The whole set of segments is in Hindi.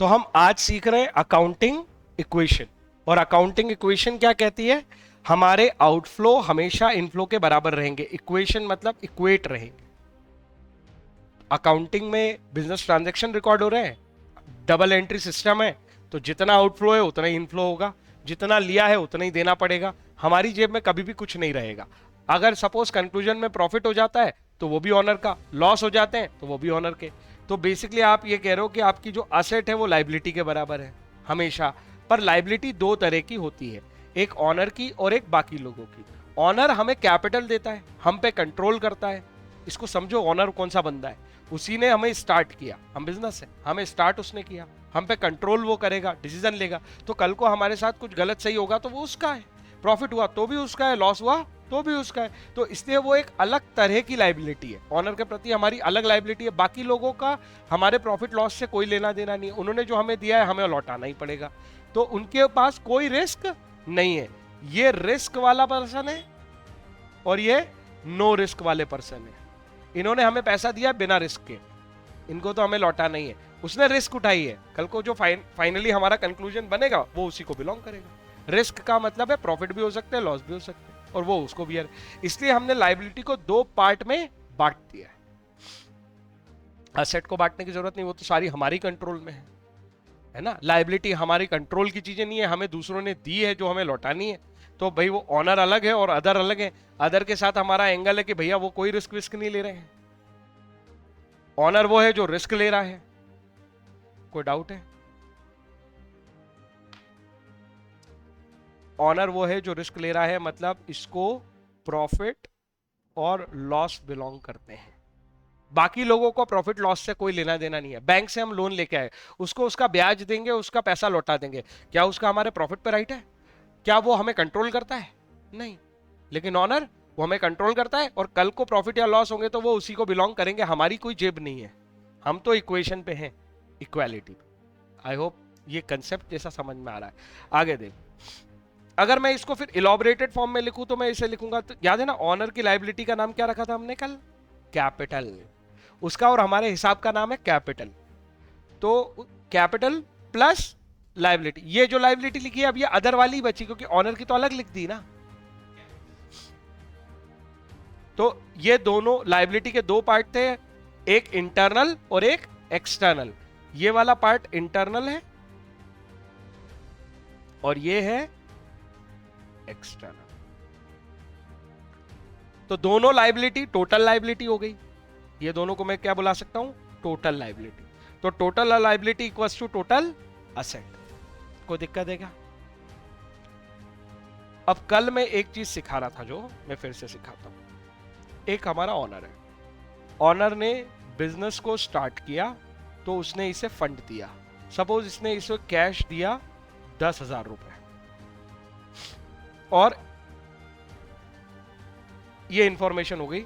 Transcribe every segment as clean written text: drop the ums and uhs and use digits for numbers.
तो हम आज सीख रहे हैं अकाउंटिंग इक्वेशन। और अकाउंटिंग इक्वेशन क्या कहती है? हमारे आउटफ्लो हमेशा इनफ्लो के बराबर रहेंगे। इक्वेशन मतलब इक्वेट रहेंगे। अकाउंटिंग में बिजनेस ट्रांजैक्शन रिकॉर्ड हो रहे हैं, डबल एंट्री सिस्टम है, तो जितना आउटफ्लो है उतना ही इनफ्लो होगा, जितना लिया है उतना ही देना पड़ेगा। हमारी जेब में कभी भी कुछ नहीं रहेगा। अगर सपोज कंक्लूजन में प्रॉफिट हो जाता है तो वो भी ऑनर का, लॉस हो जाते हैं तो वो भी ऑनर के। तो बेसिकली आप ये कह रहे हो कि आपकी जो असेट है वो लाइबिलिटी के बराबर है हमेशा। पर लाइबिलिटी दो तरह की होती है, एक ऑनर की और एक बाकी लोगों की। ऑनर हमें कैपिटल देता है, हम पे कंट्रोल करता है। इसको समझो, ऑनर कौन सा बंदा है? उसी ने हमें स्टार्ट किया, हम बिजनेस है, हमें स्टार्ट उसने किया, हम पे कंट्रोल वो करेगा, डिसीजन लेगा। तो कल को हमारे साथ कुछ गलत सही होगा तो वो उसका है, प्रॉफिट हुआ तो भी उसका है, लॉस हुआ तो भी उसका है। तो इसलिए वो एक अलग तरह की लाइबिलिटी है। ऑनर के प्रति हमारी अलग लाइबिलिटी है। बाकी लोगों का हमारे प्रॉफिट लॉस से कोई लेना देना नहीं है। उन्होंने जो हमें दिया है हमें लौटाना ही पड़ेगा। तो उनके पास कोई रिस्क नहीं है। ये रिस्क वाला पर्सन है और ये नो रिस्क वाले पर्सन है। इन्होंने हमें पैसा दिया बिना रिस्क के, इनको तो हमें लौटाना ही है। उसने रिस्क उठाई है, कल को जो फाइनली हमारा कंक्लूजन बनेगा वो उसी को बिलोंग करेगा। रिस्क का मतलब है प्रॉफिट भी हो सकते हैं, लॉस भी हो सकते हैं, और वो उसको बियर। इसलिए हमने लाइबिलिटी को दो पार्ट में बांट दिया है। असेट को बांटने की जरूरत नहीं, वो तो सारी हमारी कंट्रोल में है ना। लाइबिलिटी हमारी कंट्रोल की चीजें नहीं है, हमें दूसरों ने दी है जो हमें लौटानी है। तो भाई वो ऑनर अलग है और अदर अलग है। अदर के साथ हमारा एंगल है कि भैया वो कोई रिस्क विस्क नहीं ले रहे हैं। ऑनर वो है जो रिस्क ले रहा है। कोई डाउट है? ऑनर वो है जो रिस्क ले रहा है, मतलब इसको प्रॉफिट और लॉस बिलोंग करते हैं। बाकी लोगों को प्रॉफिट लॉस से कोई लेना देना नहीं है। बैंक से हम लोन लेके आए, उसको उसका ब्याज देंगे, उसका पैसा लौटा देंगे। क्या उसका हमारे प्रॉफिट पे राइट है? क्या वो हमें कंट्रोल करता है? नहीं। लेकिन ऑनर वो हमें कंट्रोल करता है, और कल को प्रॉफिट या लॉस होंगे तो वो उसी को बिलोंग करेंगे। हमारी कोई जेब नहीं है, हम तो इक्वेशन पे हैं, इक्वालिटी पे। आई होप ये कंसेप्ट जैसा समझ में आ रहा है। आगे देख, अगर मैं इसको फिर इलॉबरेटेड फॉर्म में लिखूं तो मैं इसे लिखूंगा, तो याद है ना ऑनर की लाइबिलिटी का नाम क्या रखा था हमने कल? कैपिटल। उसका और हमारे हिसाब का नाम है कैपिटल। तो कैपिटल प्लस लाइबिलिटी। ये जो लाइबिलिटी लिखी है अब ये अदर वाली बची, क्योंकि ऑनर की तो अलग लिख दी ना। तो ये दोनों लाइबिलिटी के दो पार्ट थे, एक इंटरनल और एक एक्सटर्नल। ये वाला पार्ट इंटरनल है और ये है एक्सटर्नल। तो दोनों लाइबिलिटी टोटल लाइबिलिटी हो गई। ये दोनों को मैं क्या बुला सकता हूं? Total liability. तो total liability equals to total asset. कोई दिक्कत है क्या? अब कल मैं एक चीज सिखा रहा था जो मैं फिर से सिखाता हूं। एक हमारा ऑनर है, ऑनर ने बिजनेस को स्टार्ट किया तो उसने इसे फंड दिया। सपोज इसने इसे कैश दिया 10,000 रुपए, और ये इंफॉर्मेशन हो गई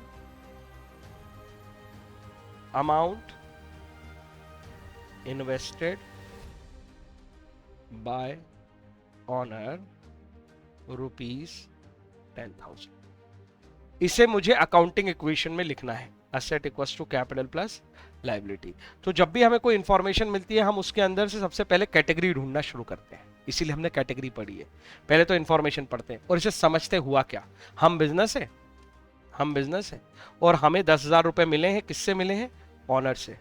अमाउंट इन्वेस्टेड बाय ऑनर ₹10,000। इसे मुझे अकाउंटिंग इक्वेशन में लिखना है, asset equals to capital plus liability. तो जब भी हमें कोई इंफॉर्मेशन मिलती है हम उसके अंदर से सबसे पहले कैटेगरी ढूंढना शुरू करते हैं। इसीलिए हमने कैटेगरी पढ़ी है। पहले तो इंफॉर्मेशन पढ़ते हैं और इसे समझते हुआ क्या, हम बिजनेस है, हम बिजनेस है और हमें 10,000 रुपए मिले हैं। किससे मिले हैं? ऑनर से।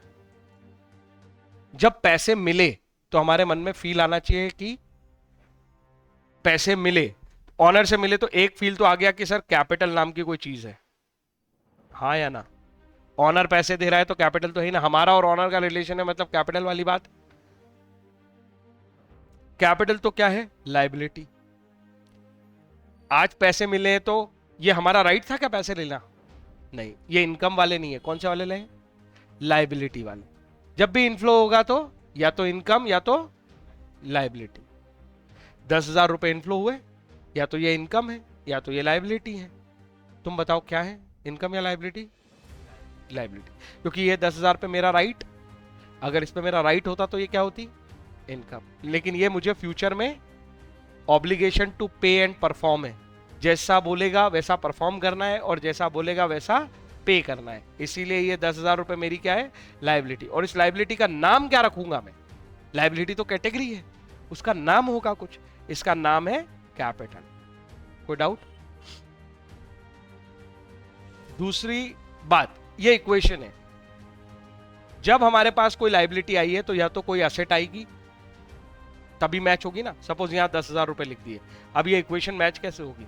जब पैसे मिले तो हमारे मन में फील आना चाहिए कि पैसे मिले, ऑनर से मिले, तो एक फील तो आ गया कि सर कैपिटल नाम की कोई चीज है। हाँ या ना? ऑनर पैसे दे रहा है तो कैपिटल तो है ना। हमारा और ऑनर का रिलेशन है, मतलब कैपिटल वाली बात। कैपिटल तो क्या है? लाइबिलिटी। आज पैसे मिले हैं तो ये हमारा राइट था क्या पैसे लेना? नहीं, ये इनकम वाले नहीं है। कौन से वाले लें? लाइबिलिटी वाले। जब भी इनफ्लो होगा तो या तो इनकम या तो लाइबिलिटी। 10,000 रुपए इनफ्लो हुए, या तो ये इनकम है या तो ये लाइबिलिटी है। तुम बताओ क्या है, इनकम या लाइबिलिटी? लाइबिलिटी। क्योंकि ये 10,000 पे मेरा राइट, अगर इस पे मेरा राइट होता तो ये क्या होती? इनकम। लेकिन ये मुझे फ्यूचर में ऑब्लिगेशन टू पे एंड परफॉर्म है। जैसा बोलेगा वैसा परफॉर्म करना है और जैसा बोलेगा वैसा पे करना है। इसीलिए ये 10,000 रुपए मेरी क्या है? लाइबिलिटी। और इस लाइबिलिटी का नाम क्या रखूंगा मैं? लायबिलिटी तो कैटेगरी है, उसका नाम होगा कुछ, इसका नाम है कैपिटल। कोई डाउट? दूसरी बात, ये इक्वेशन है, जब हमारे पास कोई लायबिलिटी आई है तो या तो कोई असेट आएगी तभी मैच होगी ना। सपोज यहां 10,000 रुपए लिख दिए, अब ये इक्वेशन मैच कैसे होगी?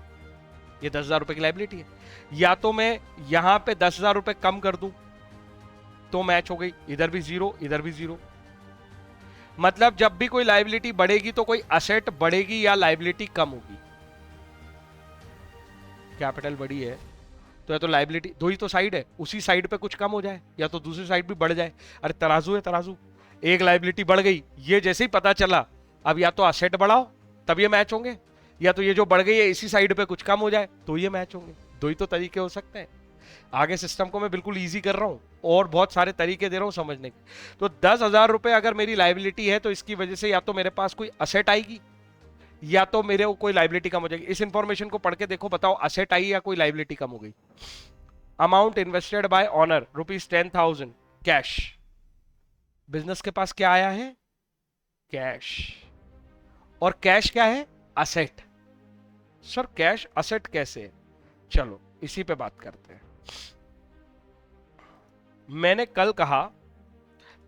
ये 10,000 रुपए की लायबिलिटी है, या तो मैं यहां पे 10,000 रुपए कम कर दूं तो मैच हो गई, इधर भी जीरो इधर भी जीरो। मतलब जब भी कोई लायबिलिटी बढ़ेगी तो कोई असेट बढ़ेगी या लायबिलिटी कम होगी। कैपिटल बड़ी है तो या तो लायबिलिटी, दो ही तो साइड है, उसी साइड पे कुछ कम हो जाए या तो दूसरी साइड भी बढ़ जाए। अरे तराजू है तराजू, एक लायबिलिटी बढ़ गई, ये जैसे ही पता चला अब या तो असेट बढ़ाओ तब ये मैच होंगे, या तो ये जो बढ़ गई है इसी साइड पे कुछ कम हो जाए तो ये मैच होंगे। दो ही तो तरीके हो सकते हैं। आगे सिस्टम को मैं बिल्कुल इजी कर रहा हूं और बहुत सारे तरीके दे रहा हूं समझने के। तो 10,000 रुपए अगर मेरी लायबिलिटी है तो इसकी वजह से या तो मेरे पास कोई असेट आएगी या तो मेरे को कोई लायबिलिटी कम हो जाएगी। इस इंफॉर्मेशन को पढ़ के देखो, बताओ असेट आई या कोई लायबिलिटी कम हो गई। Amount invested bye honour ₹10,000 cash. Business के पास क्या आया है? कैश। और कैश क्या है? असेट। सर कैश असेट कैसे है? चलो इसी पे बात करते हैं। मैंने कल कहा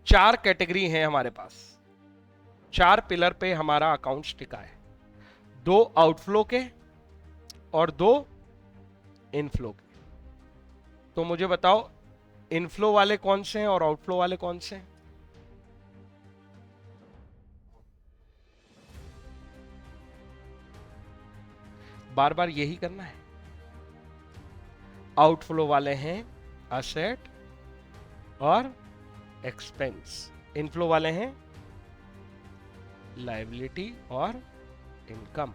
4 कैटेगरी हैं हमारे पास, 4 पिलर पे हमारा अकाउंट टिका है, 2 आउटफ्लो के और 2 इनफ्लो के। तो मुझे बताओ इनफ्लो वाले कौन से हैं और आउटफ्लो वाले कौन से हैं? बार बार यही करना है। आउटफ्लो वाले हैं असेट और एक्सपेंस, इनफ्लो वाले हैं लायबिलिटी और इनकम।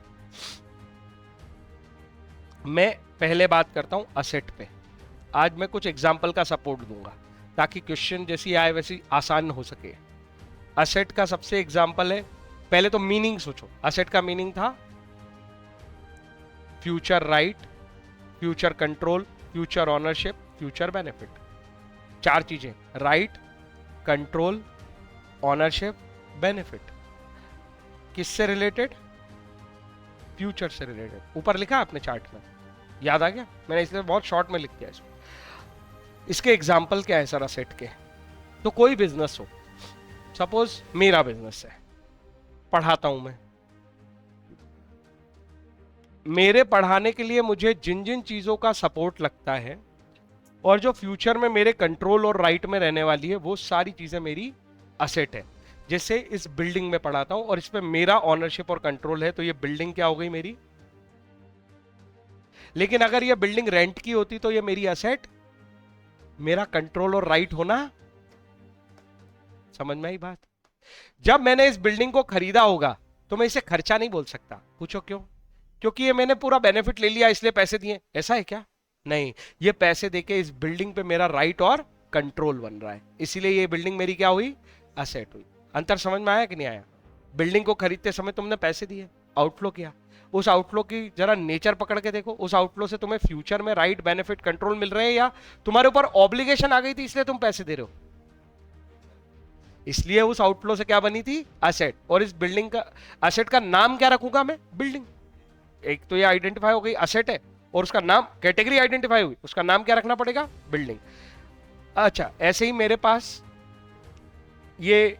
मैं पहले बात करता हूं असेट पे। आज मैं कुछ एग्जाम्पल का सपोर्ट दूंगा ताकि क्वेश्चन जैसी आए वैसी आसान हो सके। असेट का सबसे एग्जाम्पल है, पहले तो मीनिंग सोचो। असेट का मीनिंग था future right, future control, future ownership, future benefit. 4 चीजें, राइट, कंट्रोल, ऑनरशिप, बेनिफिट। किससे रिलेटेड? फ्यूचर से रिलेटेड। ऊपर लिखा आपने चार्ट में, याद आ गया? मैंने इसलिए बहुत शॉर्ट में लिख दिया इसमें। इसके एग्जाम्पल क्या है सर असेट के? तो कोई बिजनेस हो, सपोज मेरा बिजनेस है, पढ़ाता हूं मैं, मेरे पढ़ाने के लिए मुझे जिन जिन चीजों का सपोर्ट लगता है और जो फ्यूचर में मेरे कंट्रोल और राइट में रहने वाली है, वो सारी चीजें मेरी असेट है। जैसे इस बिल्डिंग में पढ़ाता हूं और इस पे मेरा ऑनरशिप और कंट्रोल है, तो ये बिल्डिंग क्या हो गई मेरी। लेकिन अगर ये बिल्डिंग रेंट की होती तो ये मेरी असेट, मेरा कंट्रोल और राइट होना। समझ में आई बात? जब मैंने इस बिल्डिंग को खरीदा होगा तो मैं इसे खर्चा नहीं बोल सकता। पूछो क्यों? क्योंकि ये मैंने पूरा बेनिफिट ले लिया इसलिए पैसे दिए, ऐसा है क्या? नहीं, ये पैसे देके इस बिल्डिंग पे मेरा राइट और कंट्रोल बन रहा है, इसीलिए ये बिल्डिंग मेरी क्या हुई? असेट हुई। अंतर समझ में आया कि नहीं आया? बिल्डिंग को खरीदते समय तुमने पैसे दिए, आउटफ्लो किया, उस आउटफ्लो की जरा नेचर पकड़ के देखो। उस आउटफ्लो से तुम्हें फ्यूचर में राइट, बेनिफिट, कंट्रोल मिल रहे हैं या तुम्हारे ऊपर ऑब्लिगेशन आ गई थी इसलिए तुम पैसे दे रहे हो? इसलिए उस आउटफ्लो से क्या बनी थी? असेट। और इस बिल्डिंग का, असेट का नाम क्या रखूंगा मैं? बिल्डिंग। एक तो ये आइडेंटिफाई हो गई असेट है, और उसका नाम, कैटेगरी आइडेंटिफाई हुई, उसका नाम क्या रखना पड़ेगा? बिल्डिंग। अच्छा, ऐसे ही मेरे पास ये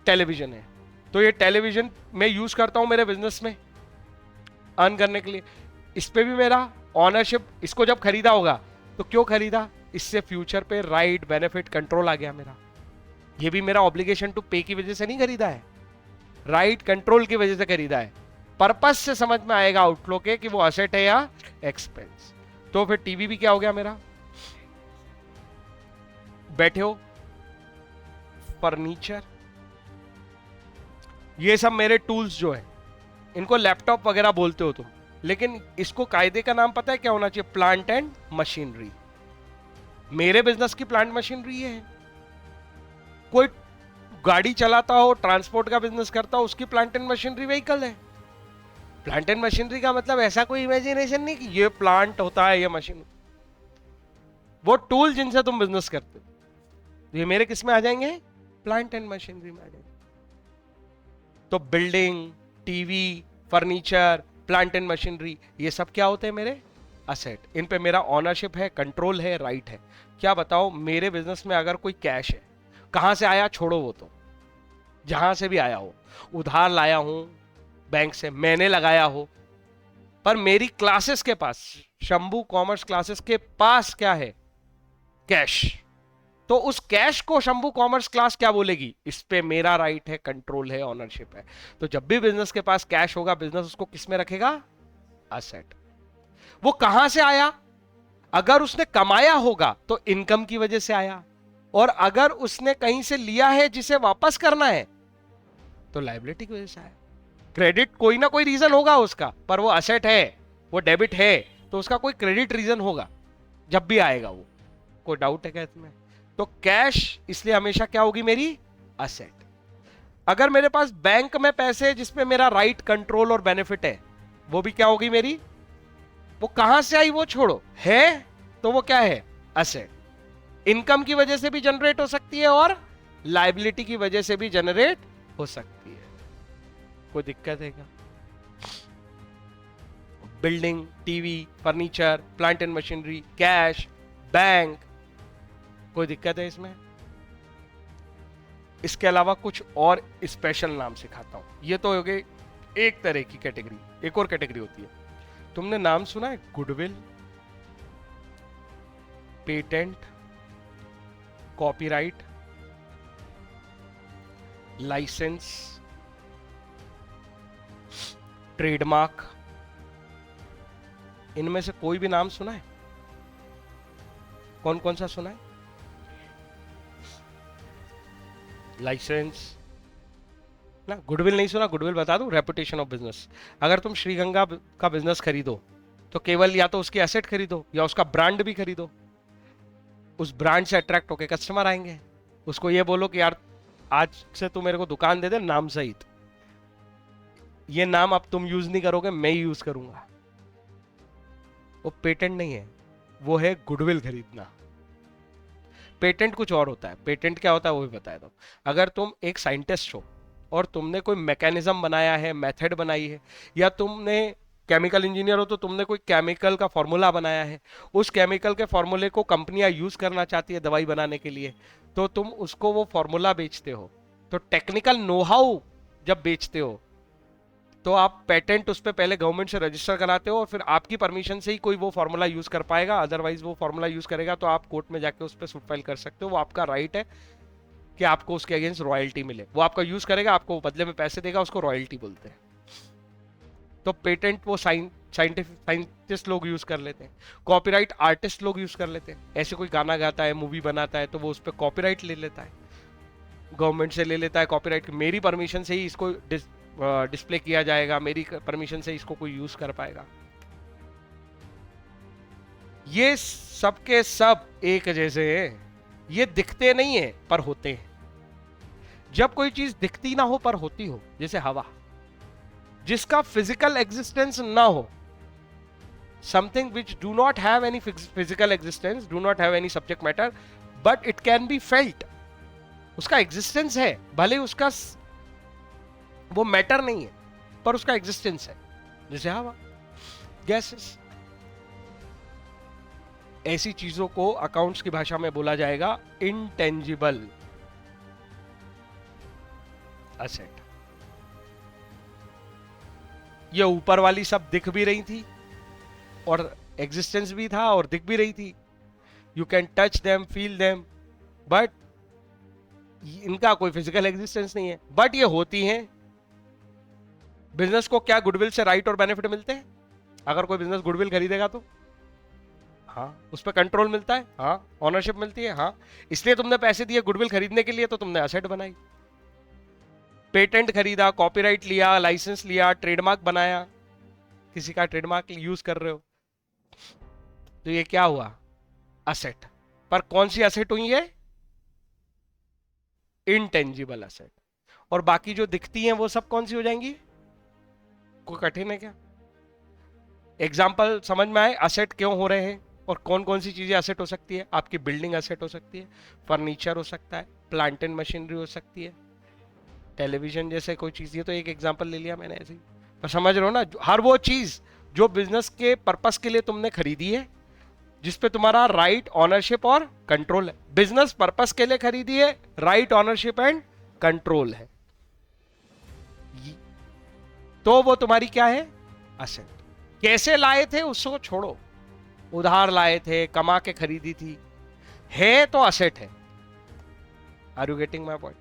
टेलीविजन है, तो ये टेलीविजन मैं यूज करता हूं मेरे बिजनेस में अर्न करने के लिए, इस पे भी मेरा ऑनरशिप, इसको जब खरीदा होगा तो क्यों खरीदा? इससे फ्यूचर पे राइट, बेनिफिट, कंट्रोल आ गया मेरा। ये भी मेरा ऑब्लिगेशन टू पे की वजह से नहीं खरीदा है, राइट, कंट्रोल की वजह से खरीदा है। पर्पस से समझ में आएगा आउटफ्लो के कि वो असेट है या एक्सपेंस। तो फिर टीवी भी क्या हो गया मेरा? बैठे हो, फर्नीचर, ये सब मेरे टूल्स जो है, इनको लैपटॉप वगैरह बोलते हो तुम, लेकिन इसको कायदे का नाम पता है क्या होना चाहिए? Plant and machinery. मेरे बिजनेस की प्लांट मशीनरी है। कोई गाड़ी चलाता हो, ट्रांसपोर्ट का बिजनेस करता हो, उसकी प्लांट एंड मशीनरी व्हीकल है। प्लांट एंड मशीनरी का मतलब ऐसा कोई इमेजिनेशन नहीं कि ये प्लांट होता है, ये मशीन, वो टूल जिनसे तुम बिजनेस करते हो, ये मेरे किस में आ जाएंगे? प्लांट एंड मशीनरी में आ जाएंगे। तो building, TV, furniture, plant and machinery, ये सब क्या होते हैं मेरे असेट। इन पे मेरा ऑनरशिप है, कंट्रोल है, राइट है। क्या बताओ, मेरे बिजनेस में अगर कोई कैश है, कहां से आया छोड़ो, वो तो जहां से भी आया हो, उधार लाया हूं बैंक से, मैंने लगाया हो, पर मेरी क्लासेस के पास, शंभू कॉमर्स क्लासेस के पास क्या है, कैश। तो उस कैश को शंभू कॉमर्स क्लास क्या बोलेगी, इस पे मेरा राइट है, कंट्रोल है, ऑनरशिप है। तो जब भी बिजनेस के पास कैश होगा, बिजनेस उसको किस में रखेगा, असेट। वो कहां से आया, अगर उसने कमाया होगा तो इनकम की वजह से आया, और अगर उसने कहीं से लिया है जिसे वापस करना है तो लायबिलिटी की वजह से आया। क्रेडिट कोई ना कोई रीजन होगा उसका, पर वो असेट है, वो डेबिट है, तो उसका कोई क्रेडिट रीजन होगा जब भी आएगा वो। कोई डाउट है क्या इसमें? तो कैश इसलिए हमेशा क्या होगी, मेरी असेट। अगर मेरे पास बैंक में पैसे जिसमें मेरा राइट, कंट्रोल और बेनिफिट है, वो भी क्या होगी मेरी, वो कहां से आई वो छोड़ो, है तो वो क्या है, असेट। इनकम की वजह से भी जनरेट हो सकती है और लायबिलिटी की वजह से भी जनरेट हो सकती है। कोई दिक्कत है क्या? Building, TV, furniture, plant and machinery, cash, bank, कोई दिक्कत है इसमें? इसके अलावा कुछ और स्पेशल नाम सिखाता हूं। ये तो हो गए एक तरह की कैटेगरी। एक और कैटेगरी होती है, तुमने नाम सुना है, goodwill, patent, copyright, licence, trademark, इनमें से कोई भी नाम सुना है? कौन कौन सा सुना है? लाइसेंस ना, गुडविल नहीं सुना? गुडविल बता दूं, रेपुटेशन ऑफ बिजनेस। अगर तुम श्रीगंगा का बिजनेस खरीदो तो केवल या तो उसकी एसेट खरीदो या उसका ब्रांड भी खरीदो। उस ब्रांड से अट्रैक्ट होके कस्टमर आएंगे। उसको ये बोलो कि यार आज से तू मेरे को दुकान दे दे नाम सहित, ये नाम अब तुम यूज नहीं करोगे, मैं ही यूज करूंगा। वो पेटेंट नहीं है, वो है गुडविल खरीदना। पेटेंट कुछ और होता है। पेटेंट क्या होता है वो भी बताया दो। अगर तुम एक साइंटिस्ट हो और तुमने कोई मैकेनिज्म बनाया है, मेथड बनाई है, या तुमने केमिकल इंजीनियर हो तो तुमने कोई केमिकल का फॉर्मूला बनाया है, उस केमिकल के फॉर्मूले को कंपनियां यूज करना चाहती है दवाई बनाने के लिए, तो तुम उसको वो फॉर्मूला बेचते हो। तो टेक्निकल नो हाउ जब बेचते हो तो आप पेटेंट उस पर पहले गवर्नमेंट से रजिस्टर कराते हो, और फिर आपकी परमिशन से ही कोई वो फॉर्मूला यूज कर पाएगा। अदरवाइज वो फॉर्मूला यूज करेगा तो आप कोर्ट में जाके उस पर सूट फाइल कर सकते हो। वो आपका राइट है कि आपको उसके अगेंस्ट रॉयल्टी मिले। वो आपका यूज करेगा, आपको बदले में पैसे देगा, उसको रॉयल्टी बोलते हैं। तो पेटेंट वो साइंटिस्ट लोग यूज कर लेते हैं। कॉपीराइट आर्टिस्ट लोग यूज कर लेते हैं। ऐसे कोई गाना गाता है, मूवी बनाता है, तो वो उस पर कॉपीराइट ले लेता है, गवर्नमेंट से ले लेता है कॉपीराइट। मेरी परमिशन से ही इसको डिस्प्ले किया जाएगा, मेरी परमिशन से इसको कोई यूज कर पाएगा। ये सब के सब एक जैसे हैं। ये दिखते नहीं है पर होते हैं। जब कोई चीज दिखती ना हो पर होती हो, जैसे हवा, जिसका फिजिकल एग्जिस्टेंस ना हो, something which do not have any physical existence, do not have any subject matter, but it can be felt. उसका एग्जिस्टेंस है, भले उसका वो मैटर नहीं है पर उसका एग्जिस्टेंस है, जैसे हवा, गैसेस। ऐसी चीजों को अकाउंट्स की भाषा में बोला जाएगा इंटेंजिबल असेट। ये ऊपर वाली सब दिख भी रही थी और एग्जिस्टेंस भी था और दिख भी रही थी। You can touch them, feel them, but इनका कोई फिजिकल एग्जिस्टेंस नहीं है, बट ये होती हैं। बिजनेस को क्या गुडविल से राइट और बेनिफिट मिलते हैं? अगर कोई बिजनेस गुडविल खरीदेगा तो हाँ, उस पर कंट्रोल मिलता है, हाँ, ऑनरशिप मिलती है, हाँ। इसलिए तुमने पैसे दिए गुडविल खरीदने के लिए, तो तुमने असेट बनाई। पेटेंट खरीदा, कॉपीराइट लिया, लाइसेंस लिया, ट्रेडमार्क बनाया, किसी का ट्रेडमार्क यूज कर रहे हो, तो ये क्या हुआ? असेट। पर कौन सी असेट हुई है? Intangible asset. और बाकी जो दिखती हैं वो सब कौन सी हो जाएंगी? कोई कठिन है क्या? एग्जाम्पल समझ में आए असेट क्यों हो रहे हैं और कौन कौन सी चीजें असेट हो सकती है? आपकी बिल्डिंग असेट हो सकती है, फर्नीचर हो सकता है, प्लांट एंड मशीनरी हो सकती है, टेलीविजन जैसे कोई चीज, ये तो एक एग्जांपल ले लिया मैंने ऐसे ही, पर समझ रहे हो ना, हर वो चीज जो बिजनेस के पर्पस के लिए तुमने खरीदी है, जिस पे तुम्हारा राइट ऑनरशिप और कंट्रोल है। बिजनेस पर्पस के लिए खरीदी है, राइट ऑनरशिप एंड कंट्रोल है, तो वो तुम्हारी क्या है, असेट। कैसे लाए थे उसको छोड़ो, उधार लाए थे, कमा के खरीदी थी, है तो असेट है। Are you getting my point?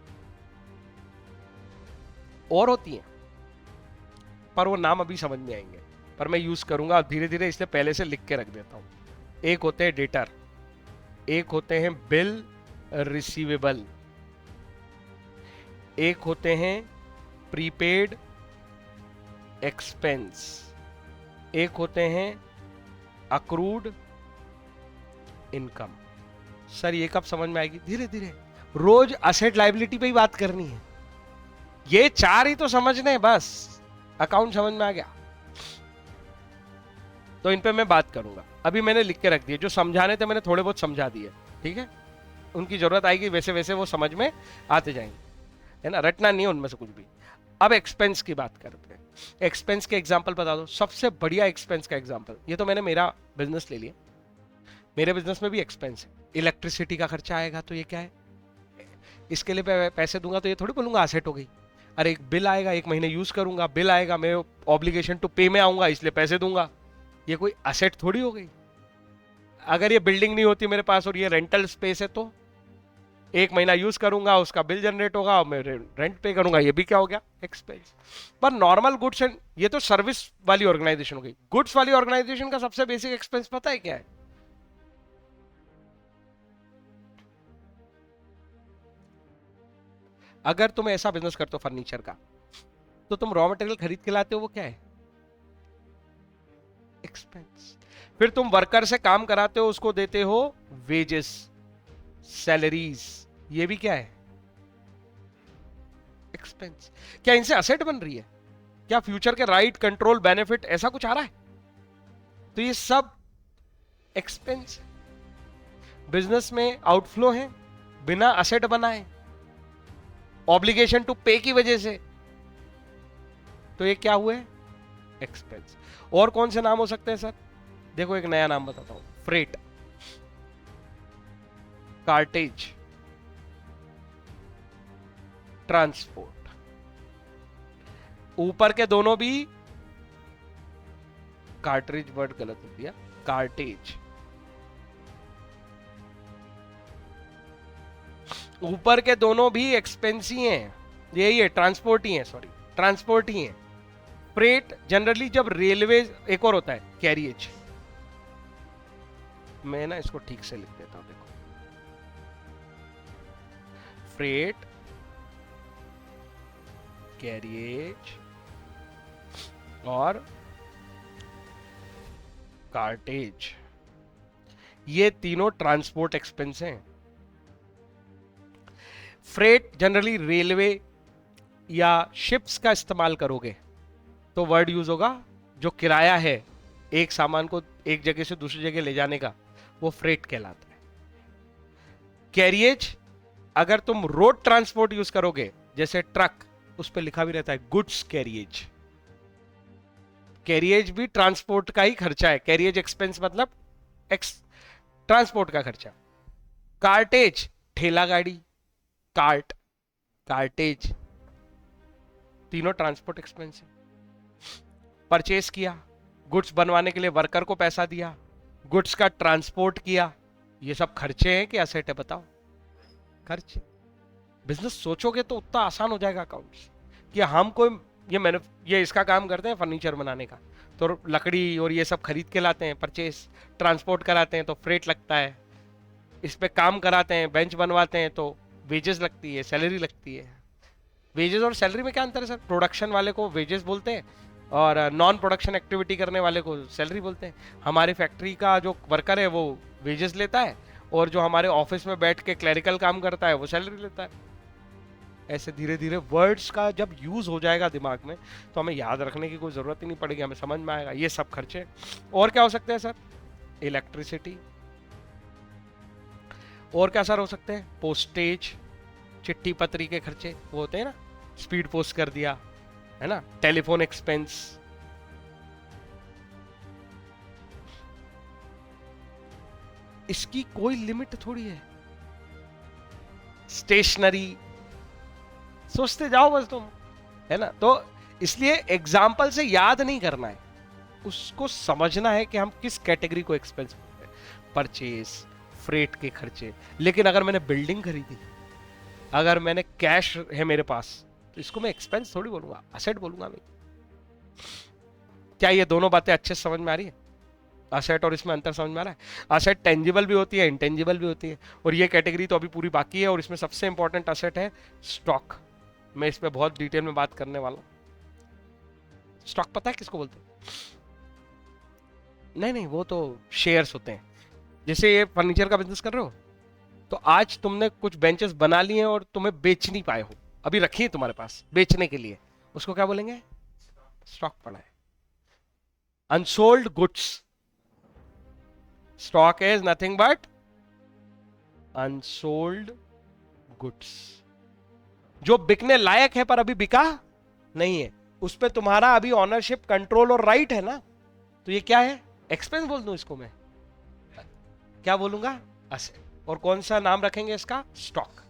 और होती हैं, पर वो नाम अभी समझ में आएंगे, पर मैं यूज करूंगा धीरे धीरे, इसलिए पहले से लिख के रख देता हूं। एक होते हैं डेटर, एक होते हैं बिल रिसीवेबल, एक होते हैं प्रीपेड एक्सपेंस, एक होते हैं अक्रूड इनकम। सर ये कब समझ में आएगी? धीरे धीरे, रोज असेट लायबिलिटी पे ही बात करनी है, ये चार ही तो समझने हैं बस, अकाउंट समझ में आ गया तो इन पे मैं बात करूंगा। अभी मैंने लिख के रख दिए, जो समझाने थे मैंने थोड़े बहुत समझा दिए, ठीक है। उनकी जरूरत आएगी वैसे वैसे वो समझ में आते जाएंगे, है ना, रटना नहीं है उनमें से कुछ भी। अब एक्सपेंस की बात करते हैं। एक्सपेंस के एग्जांपल बता दो, सबसे बढ़िया एक्सपेंस का एग्जांपल, ये तो मैंने मेरा बिजनेस ले लिया, मेरे बिजनेस में भी एक्सपेंस है। इलेक्ट्रिसिटी का खर्चा आएगा तो ये क्या है, इसके लिए पैसे दूंगा तो ये थोड़ी बोलूंगा असेट हो गई। अरे एक बिल आएगा, एक महीने यूज करूंगा, बिल आएगा, मैं ऑब्लिगेशन टू पे में आऊंगा इसलिए पैसे दूंगा, ये कोई असेट थोड़ी हो गई। अगर ये बिल्डिंग नहीं होती मेरे पास और ये रेंटल स्पेस है, तो एक महीना यूज करूंगा, उसका बिल जनरेट होगा और मैं रेंट पे करूंगा, ये भी क्या हो गया, एक्सपेंस। पर नॉर्मल गुड्स एंड, ये तो सर्विस वाली ऑर्गेनाइजेशन हो गई। गुड्स वाली ऑर्गेनाइजेशन का सबसे बेसिक एक्सपेंस पता है क्या है? अगर तुम ऐसा बिजनेस करते हो फर्नीचर का, तो तुम रॉ मटेरियल खरीद के लाते हो, वो क्या है, एक्सपेंस। फिर तुम वर्कर से काम कराते हो, उसको देते हो वेजेस, सैलरीज, ये भी क्या है, एक्सपेंस। क्या इनसे असेट बन रही है? क्या फ्यूचर के राइट, कंट्रोल, बेनिफिट ऐसा कुछ आ रहा है? तो ये सब एक्सपेंस। बिजनेस में आउटफ्लो है बिना असेट बनाए, ऑब्लिगेशन टू पे की वजह से, तो ये क्या हुए, एक्सपेंस। और कौन से नाम हो सकते हैं सर? देखो एक नया नाम बताता हूं, फ्रेट, कार्टेज, ट्रांसपोर्ट। ऊपर के दोनों भी, कार्ट्रिज वर्ड गलत हो दिया, कार्टेज। ऊपर के दोनों भी एक्सपेंस ही हैं, यही है, ट्रांसपोर्ट ही है, सॉरी ट्रांसपोर्ट ही है। फ्रेट जनरली जब रेलवे, एक और होता है कैरियज, मैं ना इसको ठीक से लिख देता हूं, देखो फ्रेट, कैरियज और कार्टेज, ये तीनों ट्रांसपोर्ट एक्सपेंस हैं। फ्रेट जनरली रेलवे या शिप्स का इस्तेमाल करोगे तो वर्ड यूज होगा, जो किराया है एक सामान को एक जगह से दूसरी जगह ले जाने का, वो फ्रेट कहलाता है। कैरियज, अगर तुम रोड ट्रांसपोर्ट यूज करोगे जैसे ट्रक, उस पर लिखा भी रहता है गुड्स कैरियज। कैरियज भी ट्रांसपोर्ट का ही खर्चा है, कैरियज एक्सपेंस मतलब ट्रांसपोर्ट का खर्चा। कार्टेज, ठेला गाड़ी, कार्ट, कार्टेज, तीनों ट्रांसपोर्ट एक्सपेंस है। परचेस किया, गुड्स बनवाने के लिए वर्कर को पैसा दिया, गुड्स का ट्रांसपोर्ट किया, ये सब खर्चे हैं कि असेट है, बताओ, खर्चे। बिजनेस सोचोगे तो उतना आसान हो जाएगा अकाउंट्स, कि हम कोई ये इसका काम करते हैं फर्नीचर बनाने का, तो लकड़ी और ये सब खरीद के लाते हैं, परचेस, ट्रांसपोर्ट कराते हैं तो फ्रेट लगता है, इस पे काम कराते हैं, बेंच बनवाते हैं तो वेजेस लगती है, सैलरी लगती है। वेजेस और सैलरी में क्या अंतर है सर? प्रोडक्शन वाले को वेजेस बोलते हैं और नॉन प्रोडक्शन एक्टिविटी करने वाले को सैलरी बोलते हैं। हमारी फैक्ट्री का जो वर्कर है वो वेजेस लेता है, और जो हमारे ऑफिस में बैठ के क्लरिकल काम करता है वो सैलरी लेता है। ऐसे धीरे धीरे वर्ड्स का जब यूज हो जाएगा दिमाग में, तो हमें याद रखने की कोई जरूरत ही नहीं पड़ेगी, हमें समझ में आएगा ये सब खर्चे। और क्या हो सकते हैं सर? इलेक्ट्रिसिटी। और क्या सर हो सकते हैं? पोस्टेज, चिट्ठी पत्री के खर्चे, वो होते हैं ना, स्पीड पोस्ट कर दिया, है ना, टेलीफोन एक्सपेंस, इसकी कोई लिमिट थोड़ी है। स्टेशनरी, सोचते जाओ बस तुम, है ना। तो इसलिए एग्जाम्पल से याद नहीं करना है, उसको समझना है कि हम किस कैटेगरी को एक्सपेंस बोलते हैं। परचेज, फ्रेट के खर्चे। लेकिन अगर मैंने बिल्डिंग खरीदी, अगर मैंने कैश है मेरे पास, तो इसको मैं एक्सपेंस थोड़ी बोलूंगा, असेट बोलूंगा मैं। क्या ये दोनों बातें अच्छे से समझ में आ रही है? असेट और इसमें अंतर समझ में आ रहा है? असेट टेंजिबल भी होती है, इंटेंजिबल भी होती है, और ये कैटेगरी तो अभी पूरी बाकी है। और इसमें सबसे इंपॉर्टेंट असेट है स्टॉक। मैं इस पे बहुत डिटेल में बात करने वाला हूं। स्टॉक पता है किसको बोलते हैं? नहीं नहीं, वो तो शेयर्स होते हैं। जैसे ये फर्नीचर का बिजनेस कर रहे हो, तो आज तुमने कुछ बेंचेस बना लिए हैं और तुम्हें बेच नहीं पाए हो, अभी रखी है तुम्हारे पास बेचने के लिए, उसको क्या बोलेंगे? स्टॉक पड़ा है। Unsold goods, stock is nothing but unsold goods. जो बिकने लायक है पर अभी बिका नहीं है, उस पर तुम्हारा अभी ऑनरशिप, कंट्रोल और राइट है ना, तो ये क्या है? एक्सपेंस बोल दूं इसको मैं? क्या बोलूंगा? असेट। और कौन सा नाम रखेंगे इसका? स्टॉक।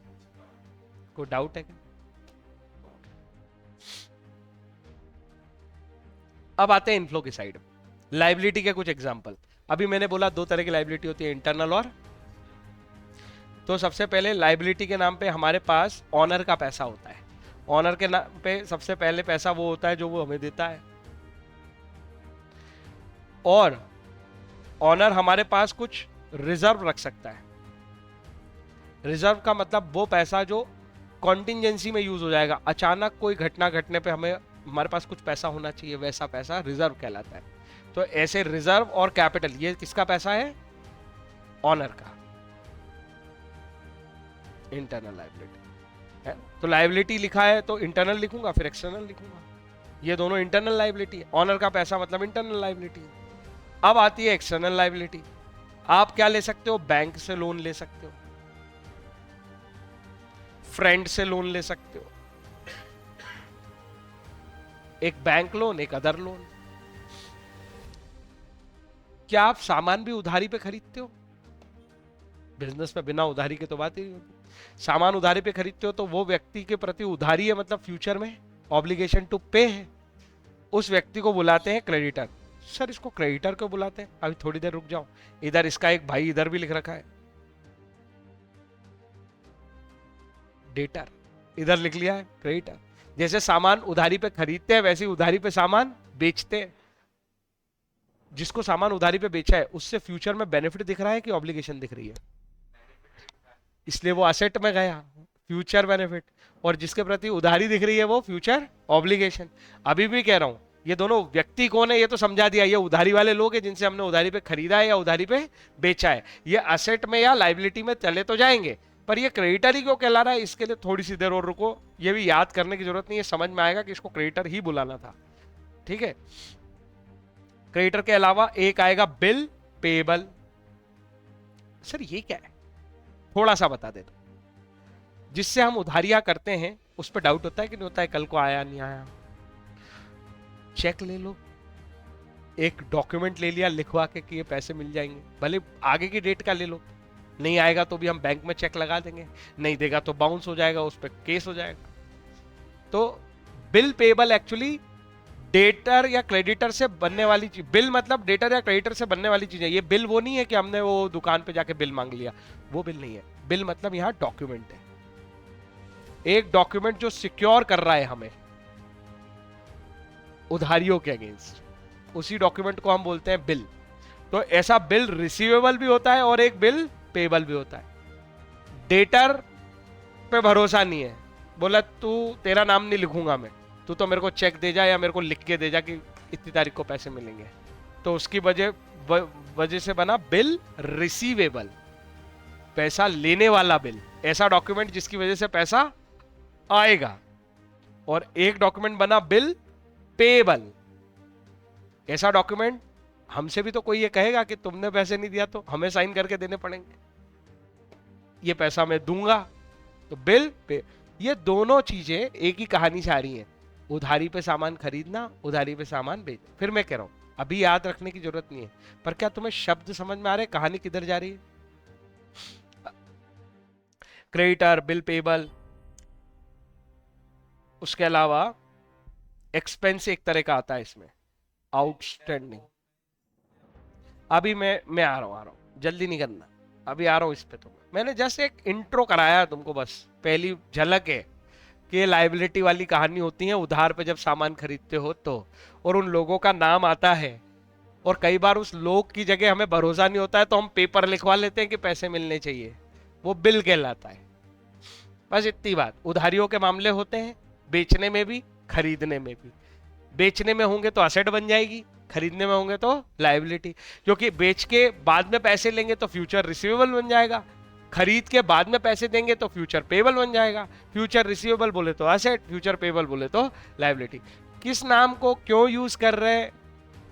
कोई डाउट है क्या? अब आते हैं इनफ्लो की साइड। लाइबिलिटी के कुछ एग्जांपल। अभी मैंने बोला दो तरह की लाइबिलिटी होती है, इंटरनल और, तो सबसे पहले लाइबिलिटी के नाम पे हमारे पास ऑनर का पैसा होता है। ऑनर के नाम पे सबसे पहले पैसा वो होता है जो वो हमें देता है, और ऑनर हमारे पास कुछ रिजर्व रख सकता है। रिजर्व का मतलब वो पैसा जो कॉन्टिजेंसी में यूज हो जाएगा, अचानक कोई घटना घटने पे हमें, हमारे पास कुछ पैसा होना चाहिए, वैसा पैसा रिजर्व कहलाता है। तो ऐसे रिजर्व और कैपिटल, ये किसका पैसा है? ऑनर का। इंटरनल लायबिलिटी है, तो लायबिलिटी लिखा है तो इंटरनल लिखूंगा, फिर एक्सटर्नल लिखूंगा। ये दोनों इंटरनल लायबिलिटी है। ऑनर का पैसा मतलब इंटरनल लायबिलिटी है। अब आती है एक्सटर्नल लायबिलिटी। आप क्या ले सकते हो? बैंक से लोन ले सकते हो, फ्रेंड से लोन ले सकते हो, एक बैंक लोन, एक अदर लोन। क्या आप सामान भी उधारी पे खरीदते हो? बिजनेस में बिना उधारी के तो बात ही नहीं होती। सामान उधारी पे खरीदते हो तो वो व्यक्ति के प्रति उधारी है, मतलब फ्यूचर में ऑब्लिगेशन टू पे है। उस व्यक्ति को बुलाते हैं क्रेडिटर। सर इसको क्रेडिटर क्यों बुलाते हैं? अभी थोड़ी देर रुक जाओ, इधर इसका एक भाई इधर भी लिख रखा है, डेटर, इधर लिख लिया है क्रेडिटर। जैसे सामान उधारी पे खरीदते हैं, वैसे उधारी पे सामान बेचते हैं। जिसको सामान उधारी पे बेचा है उससे फ्यूचर में बेनिफिट दिख रहा है कि ऑब्लिगेशन दिख रही है? इसलिए वो असेट में गया, फ्यूचर बेनिफिट। और जिसके प्रति उधारी दिख रही है वो फ्यूचर ऑब्लिगेशन। अभी भी कह रहा हूं, ये दोनों व्यक्ति कौन है ये तो समझा दिया। ये उधारी वाले लोग हैं जिनसे हमने उधारी पे खरीदा है या उधारी पे बेचा है। ये असेट में या लाइबिलिटी में चले तो जाएंगे, पर ये क्रेडिटर ही क्यों कहला रहा है, इसके लिए थोड़ी सी देर और रुको। ये भी याद करने की जरूरत नहीं है, समझ में आएगा कि इसको क्रेडिटर ही बुलाना था। ठीक है। क्रेडिटर के अलावा एक आएगा बिल पेबल। सर ये क्या है? थोड़ा सा बता दे। जिससे हम उधारियां करते हैं उस पर डाउट होता है कि नहीं होता है? कल को आया नहीं आया, चेक ले लो, एक डॉक्यूमेंट ले लिया लिखवा के कि ये पैसे मिल जाएंगे, भले आगे की डेट का ले लो, नहीं आएगा तो भी हम बैंक में चेक लगा देंगे, नहीं देगा तो बाउंस हो जाएगा, उस पर केस हो जाएगा। तो बिल पेबल एक्चुअली डेटर या क्रेडिटर से बनने वाली चीज। बिल मतलब डेटर या क्रेडिटर से बनने वाली चीज है। ये बिल वो नहीं है कि हमने वो दुकान पे जाके बिल मांग लिया, वो बिल नहीं है। बिल मतलब यहां डॉक्यूमेंट है, एक डॉक्यूमेंट जो सिक्योर कर रहा है हमें उधारियों के अगेंस्ट, उसी डॉक्यूमेंट को हम बोलते हैं बिल। तो ऐसा बिल रिसीवेबल भी होता है और एक बिल पेबल भी होता है। डेटर पे भरोसा नहीं है, बोला तू तेरा नाम नहीं लिखूंगा मैं, तू तो मेरे को चेक दे जा या मेरे को लिख के दे जा कि इतनी तारीख को पैसे मिलेंगे, तो उसकी वजह से बना बिल रिसीवेबल, पैसा लेने वाला बिल, ऐसा डॉक्यूमेंट जिसकी वजह से पैसा आएगा। और एक डॉक्यूमेंट बना बिल पेबल, ऐसा डॉक्यूमेंट हमसे भी तो कोई ये कहेगा कि तुमने पैसे नहीं दिया तो हमें साइन करके देने पड़ेंगे, ये पैसा मैं दूंगा, तो बिल पे। ये दोनों चीजें एक ही कहानी से आ रही हैं। उधारी पे सामान खरीदना, उधारी पे सामान बेचना। फिर मैं कह रहा हूं अभी याद रखने की जरूरत नहीं है, पर क्या तुम्हें शब्द समझ में आ रहे, कहानी किधर जा रही है? क्रेडिटर, बिल पेबल, उसके अलावा एक्सपेंस एक तरह का आता है इसमें, आउटस्टैंडिंग। अभी मैं आ रहा हूं, जल्दी नहीं करना, अभी आ रहा हूं इस पे। तो मैंने जस्ट एक इंट्रो कराया तुमको, बस पहली झलक है कि ये लाइबिलिटी वाली कहानी होती है उधार पे जब सामान खरीदते हो तो, और उन लोगों का नाम आता है, और कई बार उस लोग की जगह हमें भरोसा नहीं होता है तो हम पेपर लिखवा लेते हैं कि पैसे मिलने चाहिए, वो बिल कहलाता है। बस इतनी बात। उधारियों के मामले होते हैं, बेचने में भी खरीदने में भी। बेचने में होंगे तो असेट बन जाएगी, खरीदने में होंगे तो लायबिलिटी, क्योंकि बेच के बाद में पैसे लेंगे तो फ्यूचर रिसीवेबल बन जाएगा, खरीद के बाद में पैसे देंगे तो फ्यूचर पेबल बन जाएगा। फ्यूचर रिसीवेबल बोले तो असेट, फ्यूचर पेबल बोले तो लायबिलिटी। किस नाम को क्यों यूज कर रहे हैं